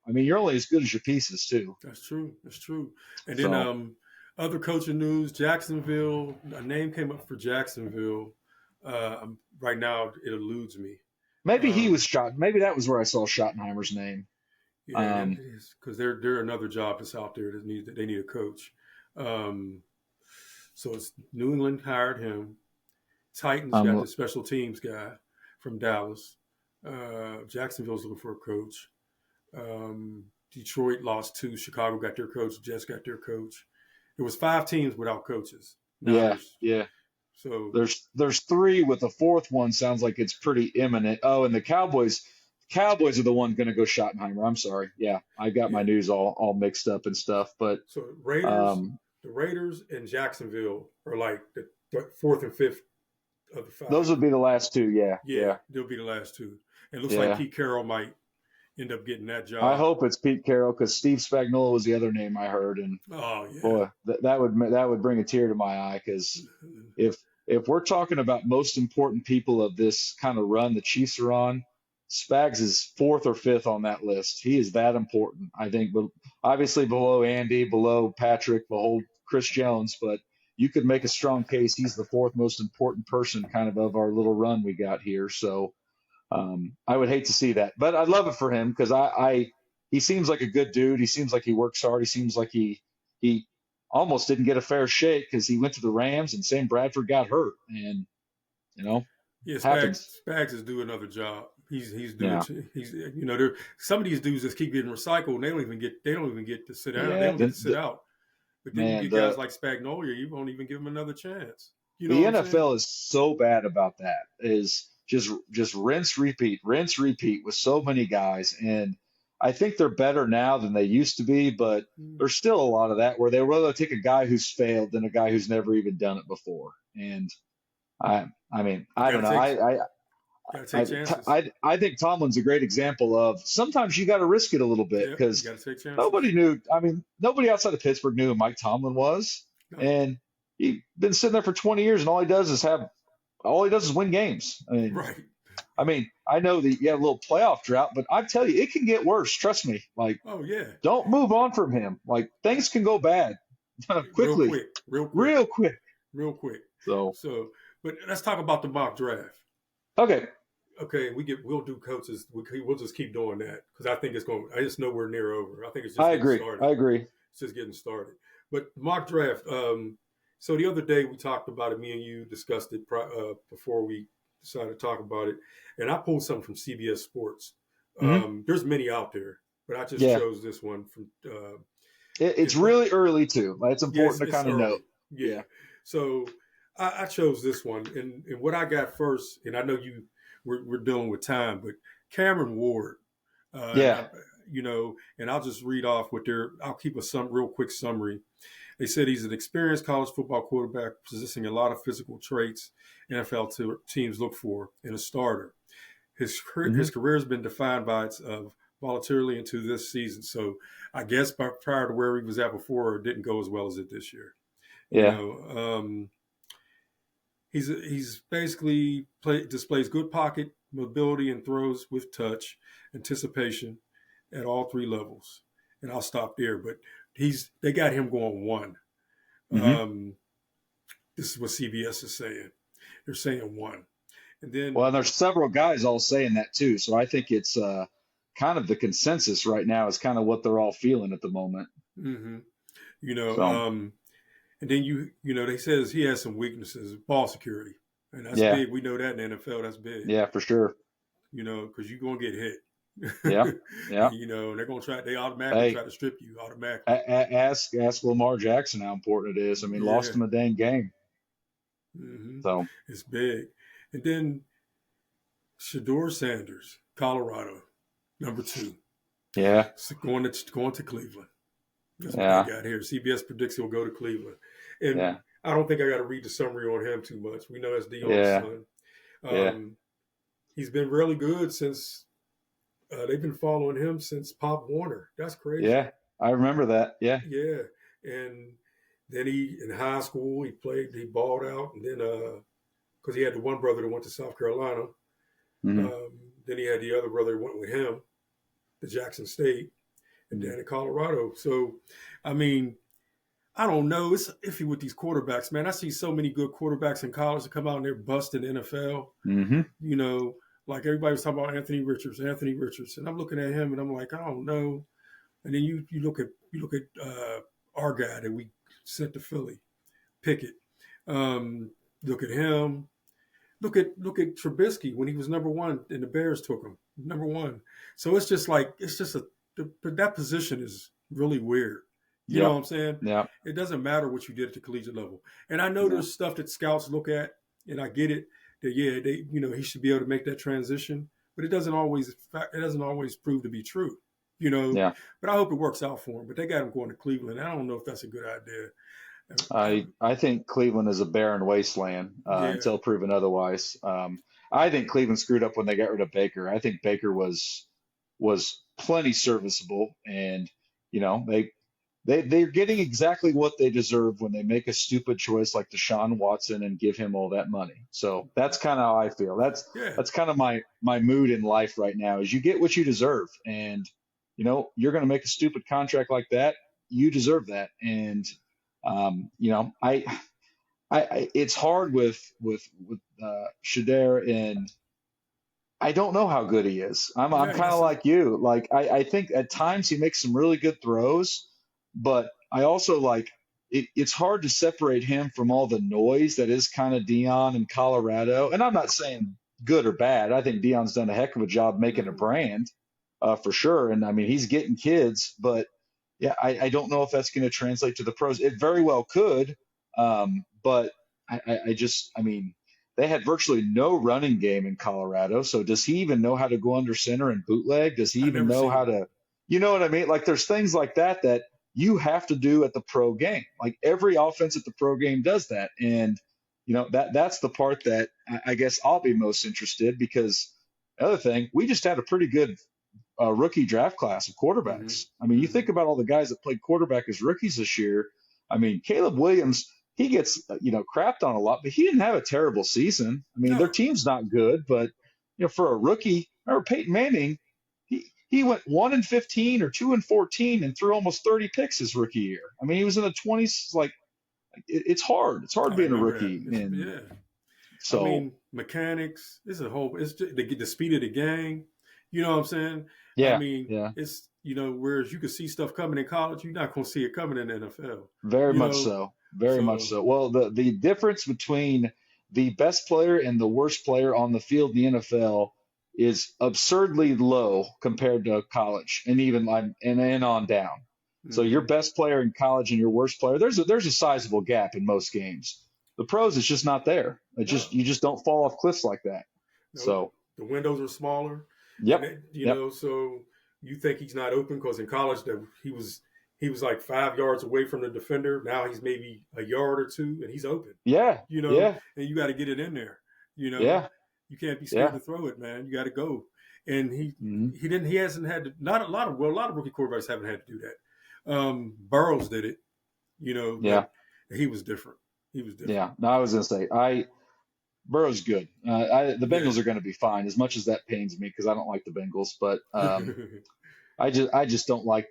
I mean, you're only as good as your pieces too. that's true. That's true. And then So other coaching news: Jacksonville. A name came up for Jacksonville. Right now, it eludes me. maybe he was Um, shot. Maybe that was where I saw Schottenheimer's name. yeah, it Um, is because they're another job that's out there that they need a coach. Um, so it's New England hired him. Titans got um, the special teams guy from Dallas. Jacksonville's looking for a coach. Detroit lost 2. Chicago got their coach. Jets got their coach. It was 5 teams without coaches. Now yeah, there's yeah. so There's 3 with the fourth one. Sounds like it's pretty imminent. Oh, and the Cowboys. Cowboys are the one going to go Schottenheimer. I'm sorry. Yeah, I got my yeah. news all mixed up and stuff. But So Raiders, um, the Raiders and Jacksonville are like the fourth and fifth of the those 5. would be the last 2. Yeah, Yeah, yeah, they'll be the last 2. It looks like yeah. Pete Carroll might end up getting that I job. hope it's Pete Carroll because Steve Spagnuolo was the other name I heard, and Oh yeah. boy, that would bring a tear to my eye because if if we're talking about most important people of this kind of run the Chiefs are on, Spags is fourth or fifth on that list. He is that important, I think. But obviously below Andy, below Patrick, below Chris Jones, but you could make a strong case he's the fourth most important person kind of our little run we got here. So I would hate to see that, but I'd love it for him because he seems like a good dude. He seems like he works hard. He seems like he almost didn't get a fair shake because he went to the Rams and Sam Bradford got hurt, and you know Yeah, happens. Spags is doing another job. He's doing Yeah, he's there. Some of these dudes just keep getting recycled. And they don't even get to sit down. They yeah. don't get to sit out. But then you Man, get guys like Spagnolia. You won't even give them another chance. You know the what I'm saying? NFL is so bad about that. Is just rinse repeat with so many guys, and I think they're better now than they used to be, but there's still a lot of that where they rather take a guy who's failed than a guy who's never even done it before. And I mean, You I don't know. got to take chances. I think Tomlin's a great example of sometimes you got to risk it a little bit Yeah, you because got to take chances. nobody knew. I mean, nobody outside of Pittsburgh knew who Mike Tomlin was, No, and he's been sitting there for 20 years, and all he does is win games. right. I mean, I know that you have a little playoff drought, but I tell you, it can get worse. Trust me. Like, Oh yeah, don't move on from him. Like, things can go bad real quickly, quick, real quick, real quick. real quick. So, So, but let's talk about the mock draft. okay, Okay, we'll do coaches. We'll just keep doing that because I think it's going. It's nowhere near over. I think it's just I getting agree. started. I agree. It's just getting started. But mock draft. So the other day we talked about it. Me and you discussed it before we decided to talk about it. And I pulled something from CBS Sports. Hmm. There's many out there, but I just Yeah, chose this one from. it's It's really early too. Like, it's yes, important to it's kind of note. early. Yeah. Yeah. So I chose this one, and what I got first, and I know we're dealing with time, but Cameron Ward, and Yeah. I, and I'll just read off what I'll keep real quick summary. They said he's an experienced college football quarterback, possessing a lot of physical traits NFL teams look for in a starter. His Hmm. his career has been defined by its volatility into this season. So I guess prior to where he was at before, it didn't go as well as it this year. You Yeah. know, he's basically displays good pocket mobility and throws with touch, anticipation at all 3 levels. And I'll stop there. But they got him going 1. Hmm. Um, this is what CBS is saying. They're saying 1, and then Well, and there's several guys all saying that too. So I think it's kind of the consensus right now is kind of what they're all feeling at the moment. mm-hmm, you know, So and then they says he has some weaknesses, ball security, and that's yeah, big. We know that in the NFL, that's big. yeah, for sure. Because you're gonna get hit. Yeah. Yeah. They're gonna try. They automatically try Hey, to strip you automatically. ask Lamar Jackson how important it is. I mean, lost Yeah. him a dang game. hmm So It's big. And then Shador Sanders, Colorado, number two, yeah, so going to Cleveland. That's what they yeah, got here. CBS predicts he'll go to Cleveland, and yeah, I don't think I got to read the summary on him too much. We know that's Dion's yeah, son. yeah, Um, he's been really good since they've been following him since Pop Warner. That's crazy. yeah. I remember that. Yeah. Yeah, and then he in high school he balled out, and then because he had the one brother that went to South Carolina, Hmm. then he had the other brother that went with him to Jackson State, and Hmm. then in Colorado. So, I mean, I don't know. It's iffy with these quarterbacks, man. I see so many good quarterbacks in college that come out and they're busting the NFL. Hmm. You know, like everybody was talking about Anthony Richards, and I'm looking at him and I'm like, I don't know. And then you look at our guy that we sent to Philly, Pickett. Um, look at him. Look at Trubisky when he was number one and the Bears took him number one. So it's just like that position is really weird. You know what Yep. I'm saying? Yep. It doesn't matter what you did at the collegiate level. And I know No. there's stuff that scouts look at, and I get it that yeah, he should be able to make that transition, but it doesn't always prove to be true. You know, Yeah. but I hope it works out for him. But they got him going to Cleveland. I don't know if that's a good idea. I think Cleveland is a barren wasteland Yeah. until proven otherwise. I think Cleveland screwed up when they got rid of Baker. I think Baker was plenty serviceable, and they're getting exactly what they deserve when they make a stupid choice like Deshaun Watson and give him all that money. So that's kind of how I feel. Yeah. That's kind of my mood in life right now is you get what you deserve, and you're going to make a stupid contract like that. You deserve that, and it's hard with Shader, and I don't know how good he is. I'm Yeah. kind of like you. Like I think at times he makes some really good throws, but I also like it's hard to separate him from all the noise that is kind of Dion in Colorado. And I'm not saying good or bad. I think Dion's done a heck of a job making a Mhm. brand, for sure. And I mean he's getting kids, but yeah, I don't know if that's going to translate to the pros. It very well could, but I mean, they had virtually no running game in Colorado. So does he even know how to go under center and bootleg? Does he I've even never know seen how it. to, you know what I mean? Like there's things like that you have to do at the pro game. Like every offense at the pro game does that, and that's the part that I guess I'll be most interested because. The other thing, we just had a pretty good rookie draft class of hmm quarterbacks. I mean, you hmm think about all the guys that played quarterback as rookies this year. I mean, Caleb Williams, he gets crapped on a lot, but he didn't have a terrible season. I mean, their No, team's not good, but for a rookie, or Peyton Manning, he went 1-15 or 2-14 and threw almost 30 picks his rookie year. I mean, he was in the 20s. Like it's hard. It's hard I being a remember that. rookie, and Yeah. I so mean, mechanics. It's just the speed of the game. You know what I'm saying? I yeah, mean, yeah. it's whereas you could see stuff coming in college, you're not going to see it coming in the NFL. Very You much know, so. Very much so so. Well, the difference between the best player and the worst player on the field in the NFL is absurdly low compared to college and even and on down. So your hmm best player in college and your worst player, there's a sizable gap in most games. The pros, it's just not there. no, You just don't fall off cliffs like that. nope. So The windows are smaller, and yep, yep, so you think he's not open because in college that he was like 5 yards away from the defender. Now he's maybe a yard or two, and he's open. yeah, yeah, And you got to get it in there. You know, yeah, you can't be scared yeah. to throw it, man. You got to go. And Hmm. he hasn't had to, not a lot of rookie quarterbacks haven't had to do that. Burrows did it, Yeah, but he was different. He was different. yeah. No, I was gonna say Burrow's good. The Yeah. Bengals are going to be fine, as much as that pains me because I don't like the Bengals. But I just don't like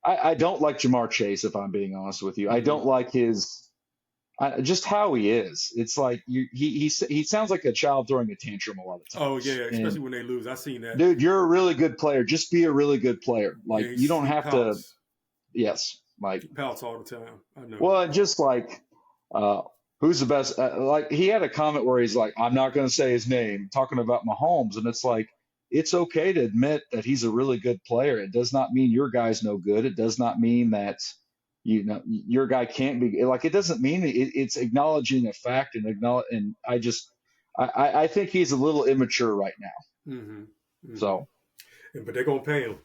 I don't like Jamar Chase, if I'm being honest with you. I hmm don't like just how he is. It's like he sounds like a child throwing a tantrum a lot of Oh times. yeah, And especially when they lose. I seen that. dude, you're a really good player. Just be a really good player. Like Yeah, you don't he have to. pouts. Yes, like He pouts all the time. I know. well, just like uh, who's the best? Like he had a comment where he's like, "I'm not going to say his name," talking about Mahomes, and it's like it's okay to admit that he's a really good player. It does not mean your guy's no good. It does not mean that your guy can't be like. It doesn't mean it's acknowledging a fact and acknowledge. And I think he's a little immature right now. Mm-hmm. Mm-hmm. So But they're gonna pay him.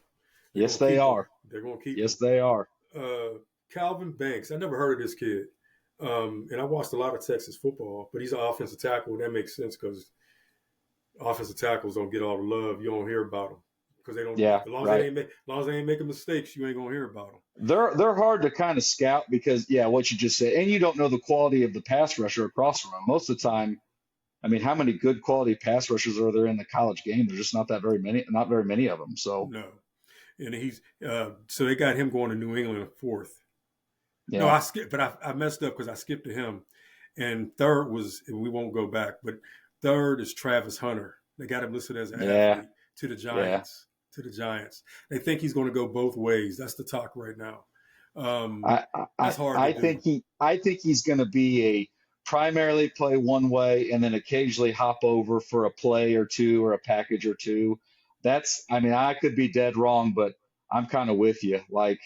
They're yes, gonna they keep him. are. They're gonna keep Yes, him. they are. Uh, Calvin Banks. I never heard of this kid. And I watched a lot of Texas football, but he's an offensive tackle. That makes sense because offensive tackles don't get all the love. You don't hear about them because they don't. Yeah, As long as right. as long as they ain't making mistakes, you ain't gonna hear about them. They're hard to kind of scout because yeah, what you just said, and you don't know the quality of the pass rusher across from them. Most of the time, I mean, how many good quality pass rushers are there in the college game? There's just not that very many, not very many of them. So No, and he's so they got him going to New England fourth. No, yeah, I skipped, but I messed up because I skipped to him. And third was, and we won't go back, but third is Travis Hunter. They got him listed as an yeah, athlete to the yeah. Giants. To the Giants. They think he's going to go both ways. That's the talk right now. I That's hard to do. I think he's going to be a primarily play one way and then occasionally hop over for a play or two or a package or two. That's I mean, I could be dead wrong, but I'm kind of with you. Like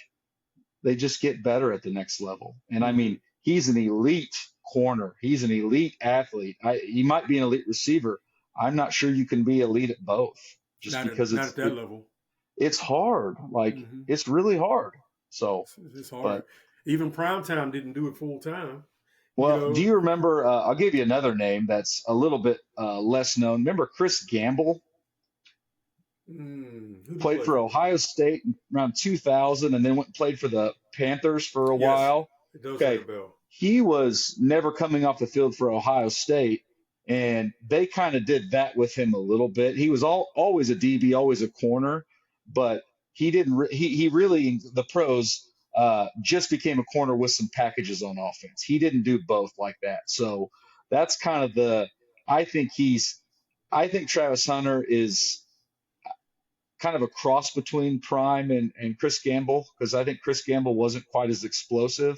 they just get better at the next level. And I Mm-hmm. mean, he's an elite corner. He's an elite athlete. He might be an elite receiver. I'm not sure you can be elite at both just because Not at that level. it's hard. Like Mm-hmm. it's really hard. So, It's hard. but Even Primetime didn't do it full time. You well, do know, you remember? I'll give you another name that's a little bit less known. Remember Chris Gamble who did he played play for for? Ohio State around 2000, and then went and played for the Panthers for a Yes, while. it does ring Okay, a bell. he was never coming off the field for Ohio State, and they kind of did that with him a little bit. He was always a DB, always a corner, but he didn't. He really the pros just became a corner with some packages on offense. He didn't do both like that. So that's kind of the. I think he's. I think Travis Hunter is kind of a cross between Prime and Chris Gamble because I think Chris Gamble wasn't quite as explosive.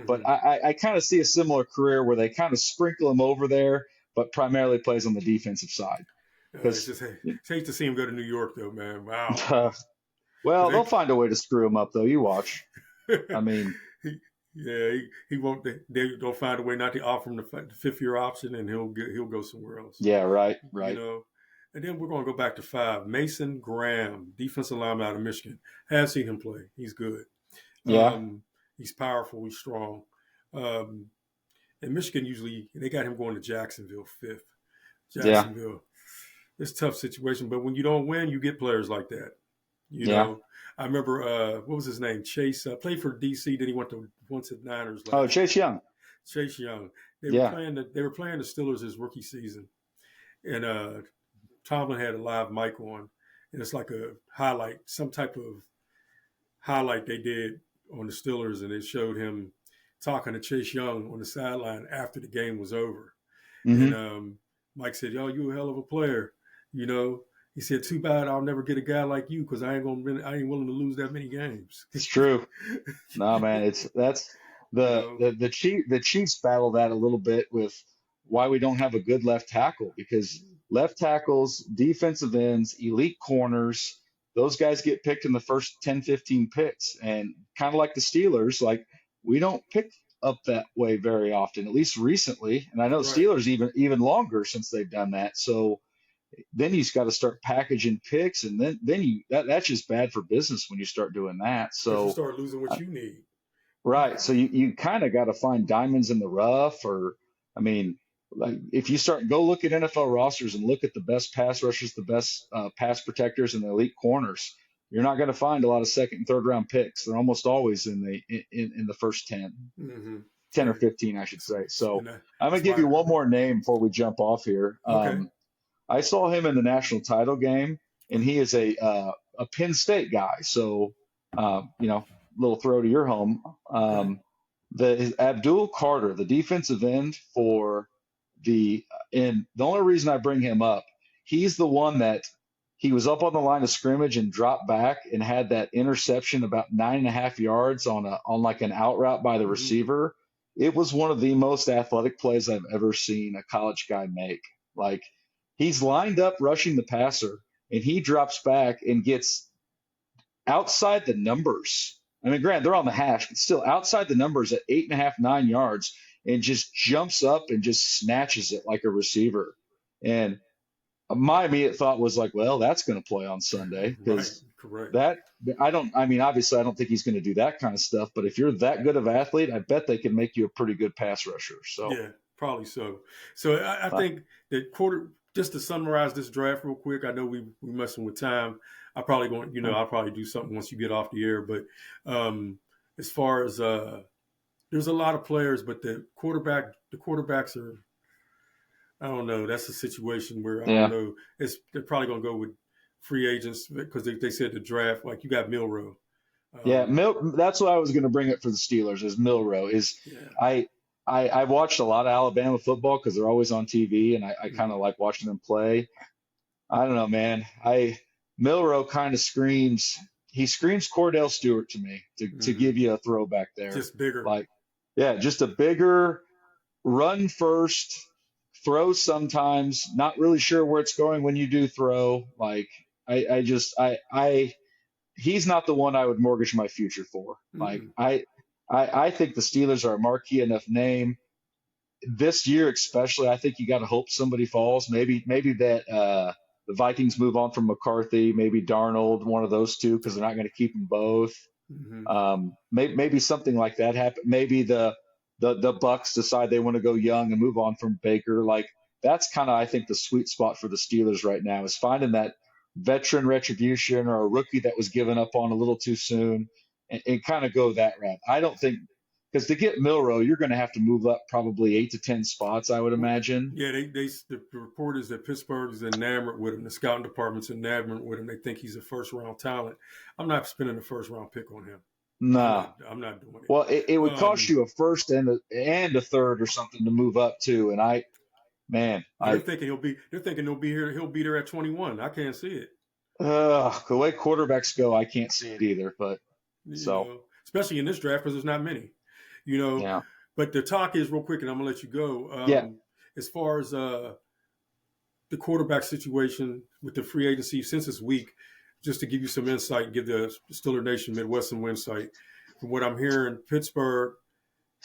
But Mm-hmm. I kind of see a similar career where they kind of sprinkle him over there, but primarily plays on the defensive side. It's Because, just it's hate to see him go to New York though, man. Wow. well, they'll Because find a way to screw him up, though. You watch. I mean, he, yeah, he won't. They'll find a way not to offer him the fifth year option, and he'll go somewhere else. yeah, right, You right. know. And then we're going to go back to 5. Mason Graham, defensive lineman out of Michigan. Have seen him play. He's good. Yeah, He's powerful. He's strong. Um, and Michigan usually they got him going to Jacksonville fifth. yeah, Jacksonville. It's a tough situation, but when you don't win, you get players like that. You yeah. know, I remember what was his name? Chase played for DC. Then he went to Niners Oh, last year. Chase Young. Chase Young. Yeah. They were playing the Steelers his rookie season, and Tomlin had a live mic on, and it's like a highlight, some type of highlight they did on the Steelers, and it showed him talking to Chase Young on the sideline after the game was over. And Hmm. Mike said, "Yo, you a hell of a player." You know, he said, "Too bad I'll never get a guy like you because I ain't willing to lose that many games." It's true. No, man, that's You know, the Chiefs battle that a little bit with why we don't have a good left tackle because left tackles, defensive ends, elite corners, those guys get picked in the first 10, 15 picks. And kind of like the Steelers, like we don't pick up that way very often, at least recently. And I know right? Steelers even longer since they've done that. So then you've got to start packaging picks, and then that's just bad for business when you start doing that. Because you So start losing what you need. right. So you kind of got to find diamonds in the rough, or I mean, like if you start go look at NFL rosters and look at the best pass rushers, the best pass protectors, and the elite corners, you're not going to find a lot of second and third round picks. They're almost always in the first 10, Mm-hmm. 10 or 15, I should say. So And I'm gonna that's give why. you one more name before we jump off here. Okay. I saw him in the national title game, and he is a Penn State guy. So, little throw to your home. Okay. Abdul Carter, the defensive end for and the only reason I bring him up, he's the one that he was up on the line of scrimmage and dropped back and had that interception about 9.5 yards on like an out route by the Mm-hmm. receiver. It was one of the most athletic plays I've ever seen a college guy make. Like he's lined up rushing the passer, and he drops back and gets outside the numbers. I mean, granted, they're on the hash, but still outside the numbers at 8.5, 9 yards, and just jumps up and just snatches it like a receiver. And my immediate thought was like, well, that's going to play on Sunday Right. because Correct. that I mean, obviously, I don't think he's going to do that kind of stuff. But if you're that good of an athlete, I bet they can make you a pretty good pass rusher. So, Yeah, probably so. So I think that just to summarize this draft real quick, I know we messing with time. I probably going, I'll probably do something once you get off the air. But as far as there's a lot of players, but the quarterbacks are, I don't know. That's a situation where I don't know. They're probably going to go with free agents because they said the draft, like you got Milrow. that's what I was going to bring it for the Steelers is Milrow. I watched a lot of Alabama football because they're always on TV, and I kind of like watching them play. I don't know, man. Milrow kind of screams. He screams Cordell Stewart to me to give you a throwback there. Just bigger. Just a bigger run first, throw sometimes. Not really sure where it's going when you do throw. He's not the one I would mortgage my future for. I think the Steelers are a marquee enough name this year, especially. I think you got to hope somebody falls. Maybe that the Vikings move on from McCarthy. Maybe Darnold, one of those two, because they're not going to keep them both. Maybe something like that happen. Maybe the Bucks decide they want to go young and move on from Baker. That's kind of, I think, the sweet spot for the Steelers right now is finding that veteran retribution or a rookie that was given up on a little too soon and kind of go that route. I don't think because to get Milrow, you're going to have to move up probably 8 to 10 spots, I would imagine. Yeah, the report is that Pittsburgh is enamored with him. The scouting department's enamored with him. They think he's a first-round talent. I'm not spending a first-round pick on him. Nah. I'm not doing it. Well, it would cost you a first and a third or something to move up too. And they're thinking he'll be here. He'll be there at 21. I can't see it. The way quarterbacks go, I can't see it either. But especially in this draft because there's not many. But the talk is real quick, and I'm gonna let you go. As far as the quarterback situation with the free agency since this week, just to give you some insight, give the Steeler Nation Midwest some insight. From what I'm hearing, Pittsburgh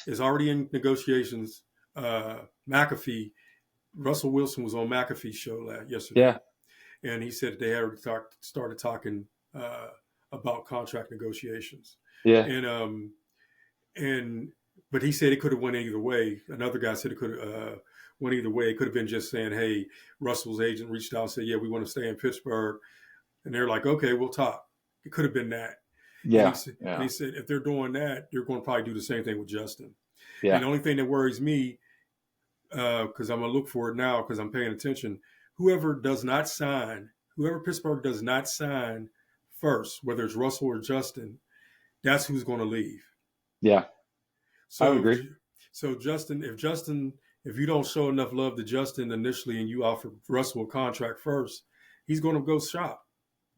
is already in negotiations. McAfee, Russell Wilson was on McAfee's show yesterday, and he said they had started talking about contract negotiations. But he said it could have went either way. Another guy said it could have went either way. It could have been just saying, hey, Russell's agent reached out and said, yeah, we want to stay in Pittsburgh. And they're like, okay, we'll talk. It could have been that. And he said, if they're doing that, they're going to probably do the same thing with Justin. And the only thing that worries me, because I'm going to look for it now because I'm paying attention, whoever Pittsburgh does not sign first, whether it's Russell or Justin, that's who's going to leave. Yeah. So, I would agree. So if you don't show enough love to Justin initially and you offer Russell a contract first, he's going to go shop,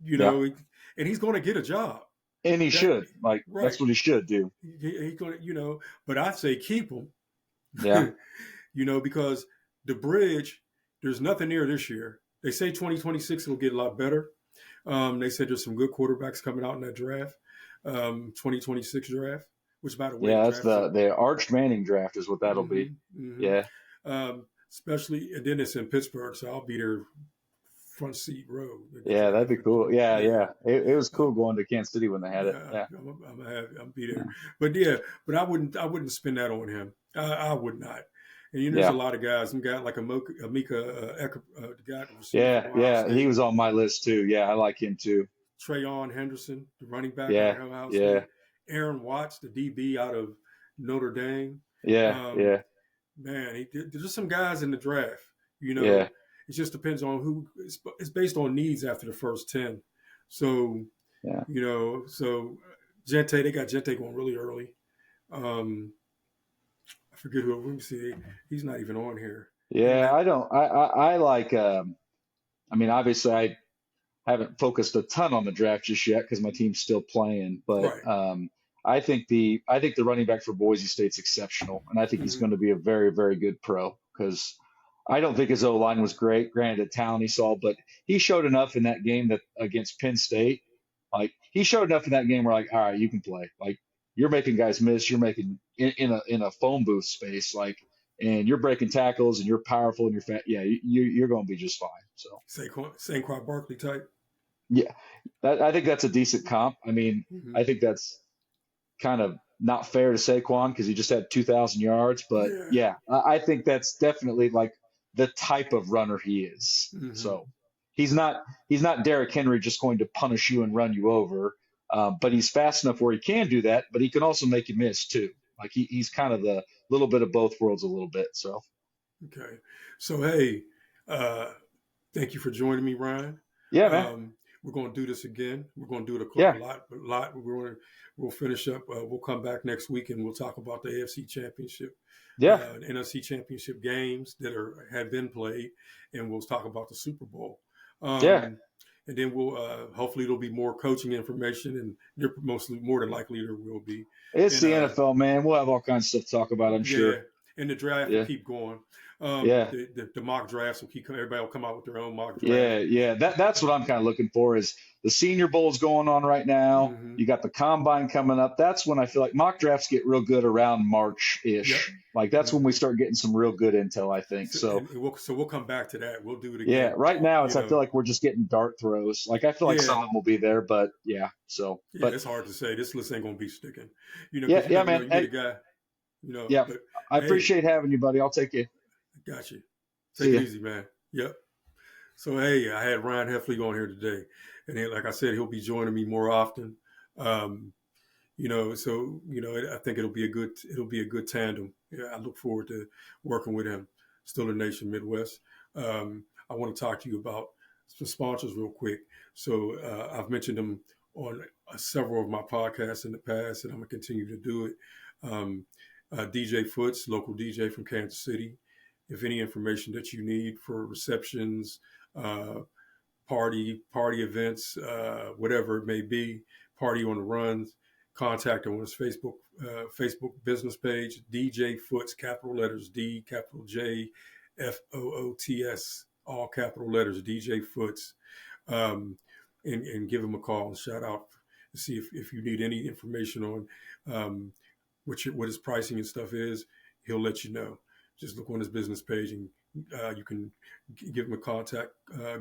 and he's going to get a job. And he should. That's what he should do. He's going to, but I'd say keep him. Yeah. Because the bridge, there's nothing there this year. They say 2026 will get a lot better. They said there's some good quarterbacks coming out in that draft, 2026 draft. Which, by the way, that's the Arch Manning draft is what that'll be. Yeah. Especially, and then it's in Pittsburgh, so I'll be there front seat row. Yeah, that'd be cool. Yeah. It was cool going to Kansas City when they had it. Yeah. I'll be there. But I wouldn't spend that on him. I would not. And there's a lot of guys. Some guy like Amika, the guy. He was on my list too. Yeah, I like him too. Trayon Henderson, the running back. Aaron Watts, the DB out of Notre Dame. Man, there's some guys in the draft. It just depends on who. It's based on needs after the first 10. So, so Gente, they got Gente going really early. I forget who. Let me see. He's not even on here. Yeah, I don't. I like. Obviously, I haven't focused a ton on the draft just yet because my team's still playing. But I think the running back for Boise State's exceptional, and I think he's going to be a very, very good pro because I don't think his O line was great. Granted, the talent he saw, but he showed enough in that game that against Penn State. Like he showed enough in that game where like, all right, you can play. Like you're making guys miss. You're making in a phone booth space. Like and you're breaking tackles and you're powerful and you're fat. Yeah, you're going to be just fine. So Saquon Barkley type. yeah, I think that's a decent comp. I mean, Hmm. I think that's kind of not fair to Saquon because he just had 2,000 yards. But Yeah. yeah, I think that's definitely like the type of runner he is. Hmm. So he's not Derrick Henry just going to punish you and run you over. But he's fast enough where he can do that, but he can also make you miss too. Like he's kind of the little bit of both worlds a little bit. So Okay. So hey, uh, thank you for joining me, Ryan. yeah, man. Um, we're going to do this again. We're going to do it a Yeah, lot. We'll finish up. We'll come back next week and we'll talk about the AFC Championship, yeah, the NFC Championship games that have been played, and we'll talk about the Super Bowl. yeah. And then we'll hopefully there'll be more coaching information, and mostly more than likely there will be. It's And the NFL, man. We'll have all kinds of stuff to talk about, I'm yeah, sure. and the draft will Yeah, keep going. yeah. The mock drafts will keep. Everybody will come out with their own mock draft. Yeah, yeah. That's what I'm kind of looking for is the Senior Bowl's going on right now. Hmm. You got the Combine coming up. That's when I feel like mock drafts get real good around Yep. March-ish. Like that's when we Hmm. start getting some real good intel, I think. So, So we'll come back to that. We'll do it yeah, again. right now You it's I feel know, like we're just getting dart throws. Like I feel like yeah, some of them will be there, but yeah. So yeah. but It's hard to say. This list ain't gonna be sticking. yeah, Because you yeah, never know. man. You get a Hey, guy. yeah. But I hey, appreciate having you, buddy. I'll take you. got you. Take See it ya. easy, man. Yep. So hey, I had Ryan Heffley on here today, and then, like I said, he'll be joining me more often. Um, I think it'll be a good tandem. Yeah, I look forward to working with him. Still in Nation Midwest. I want to talk to you about some sponsors real quick. So I've mentioned them on several of my podcasts in the past, and I'm gonna continue to do it. Um, DJ Foots, local DJ from Kansas City. If any information that you need for receptions, uh, party events, whatever it may be, party on the runs, contact him on his Facebook business page, DJ Foots, capital letters D, capital J, Foots, all capital letters, DJ Foots, um, and give him a call and shout out to see if you need any information on what his pricing and stuff is. He'll let you know. Just look on his business page and you can give him a contact,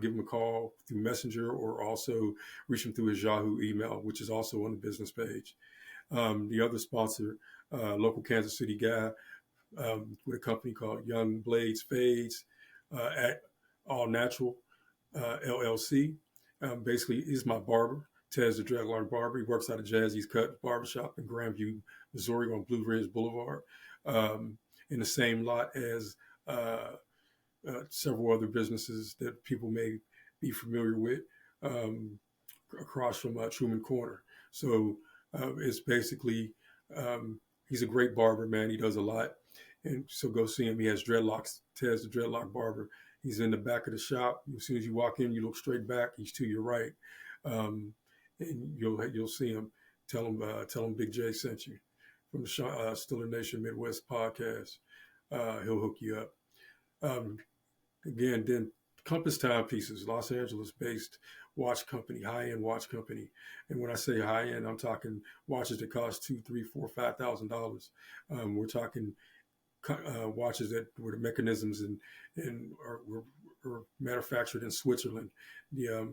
give him a call through Messenger, or also reach him through his Yahoo email, which is also on the business page. The other sponsor, local Kansas City guy with a company called Young Blades Fades at All Natural LLC. Basically, he's my barber. Tez the Dreadlock Barber. He works out of Jazzy's Cut Barbershop in Grandview, Missouri on Blue Ridge Boulevard, in the same lot as several other businesses that people may be familiar with across from Truman Corner. So it's basically, he's a great barber, man. He does a lot. And so go see him. He has dreadlocks, Tez the Dreadlock Barber. He's in the back of the shop. As soon as you walk in, you look straight back. He's to your right. Um, and you'll see him. Tell him Big J sent you from the Stiller Nation Midwest podcast. He'll hook you up. Um, Again, then Compass Timepieces, Los Angeles-based watch company, high-end watch company. And when I say high-end, I'm talking watches that cost $2, 3, 4, $5,000. We're talking watches that were the mechanisms and were manufactured in Switzerland. The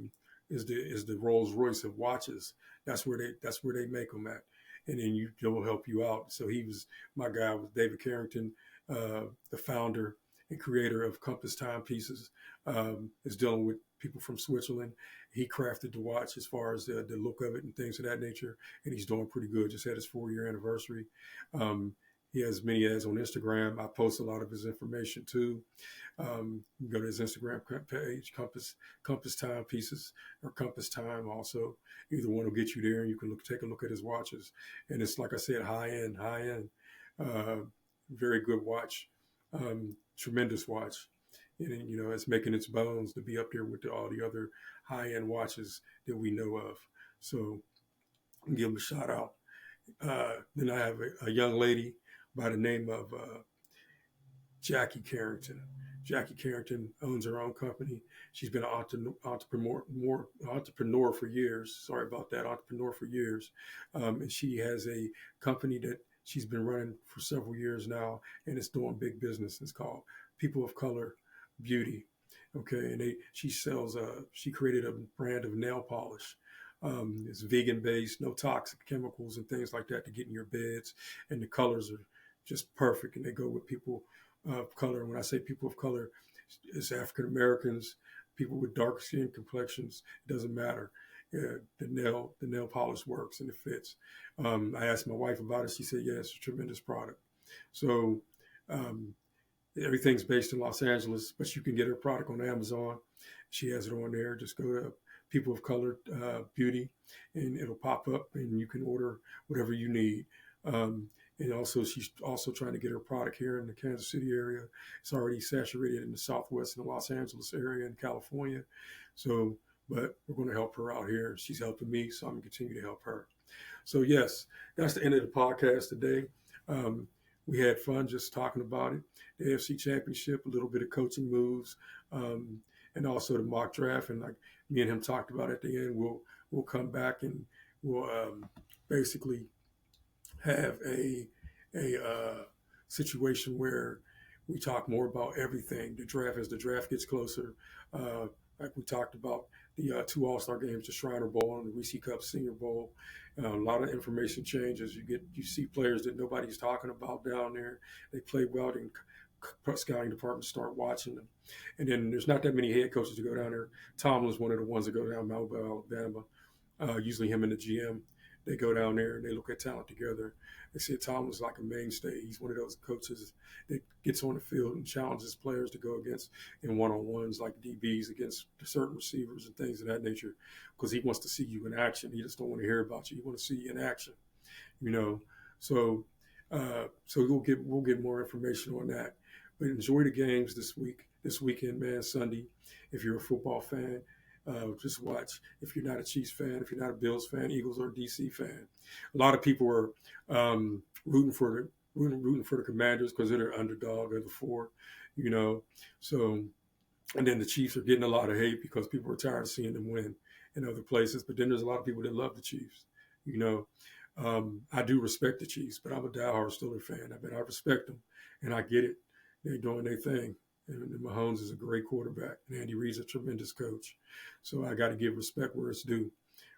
is the Rolls Royce of watches. That's where they make them at, and then they'll help you out. So he was my guy was David Carrington, the founder and creator of Compass Timepieces, is dealing with people from Switzerland. He crafted the watch as far as the look of it and things of that nature, and he's doing pretty good. Just had his 4-year anniversary. He has many ads on Instagram. I post a lot of his information too. You can go to his Instagram page, Compass Timepieces or Compass Time. Also, either one will get you there, and you can take a look at his watches. And it's like I said, high end, uh, very good watch, tremendous watch. And it's making its bones to be up there with all the other high end watches that we know of. So give him a shout out. Then I have a young lady by the name of Jackie Carrington. Jackie Carrington owns her own company. She's been an entrepreneur for years. Sorry about that, entrepreneur for years. And she has a company that she's been running for several years now, and it's doing big business. It's called People of Color Beauty. Okay, and she created a brand of nail polish. It's vegan based, no toxic chemicals and things like that to get in your beds, and the colors are just perfect, and they go with people of color. And when I say people of color, it's African Americans, people with dark skin complexions. It doesn't matter. The nail polish works and it fits. I asked my wife about it. She said, "Yeah, it's a tremendous product." So um, everything's based in Los Angeles, but you can get her product on Amazon. She has it on there. Just go to People of Color Beauty, and it'll pop up, and you can order whatever you need. And also, she's also trying to get her product here in the Kansas City area. It's already saturated in the Southwest and the Los Angeles area in California. So, but we're going to help her out here. She's helping me, so I'm going to continue to help her. So, yes, that's the end of the podcast today. We had fun just talking about it. The AFC Championship, a little bit of coaching moves, and also the mock draft. And like me and him talked about at the end, we'll come back and we'll basically have a situation where we talk more about everything. The draft, as the draft gets closer, like we talked about the two All-Star games, the Shriner Bowl and the Reese Cup Senior Bowl. A lot of information changes. You see players that nobody's talking about down there. They play well, and scouting departments start watching them. And then there's not that many head coaches to go down there. Tomlin's one of the ones that go down Mobile, Alabama. Usually him and the GM. They go down there and they look at talent together. They say Tomlin's like a mainstay. He's one of those coaches that gets on the field and challenges players to go against in one-on-ones like DBs against certain receivers and things of that nature, because he wants to see you in action. He just don't want to hear about you. He wants to see you in action, you know. So we'll get more information on that. But enjoy the games this weekend, man. Sunday, if you're a football fan. Just watch. If you're not a Chiefs fan, if you're not a Bills fan, Eagles or DC fan, a lot of people are rooting for the Commanders because they're the underdog, they're the four, you know. So, and then the Chiefs are getting a lot of hate because people are tired of seeing them win in other places. But then there's a lot of people that love the Chiefs, you know. I do respect the Chiefs, but I'm a diehard Steelers fan. I respect them, and I get it. They're doing their thing. And Mahomes is a great quarterback, and Andy Reid's a tremendous coach. So I got to give respect where it's due,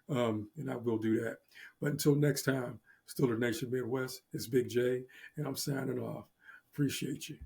and I will do that. But until next time, Steeler Nation Midwest, it's Big J, and I'm signing off. Appreciate you.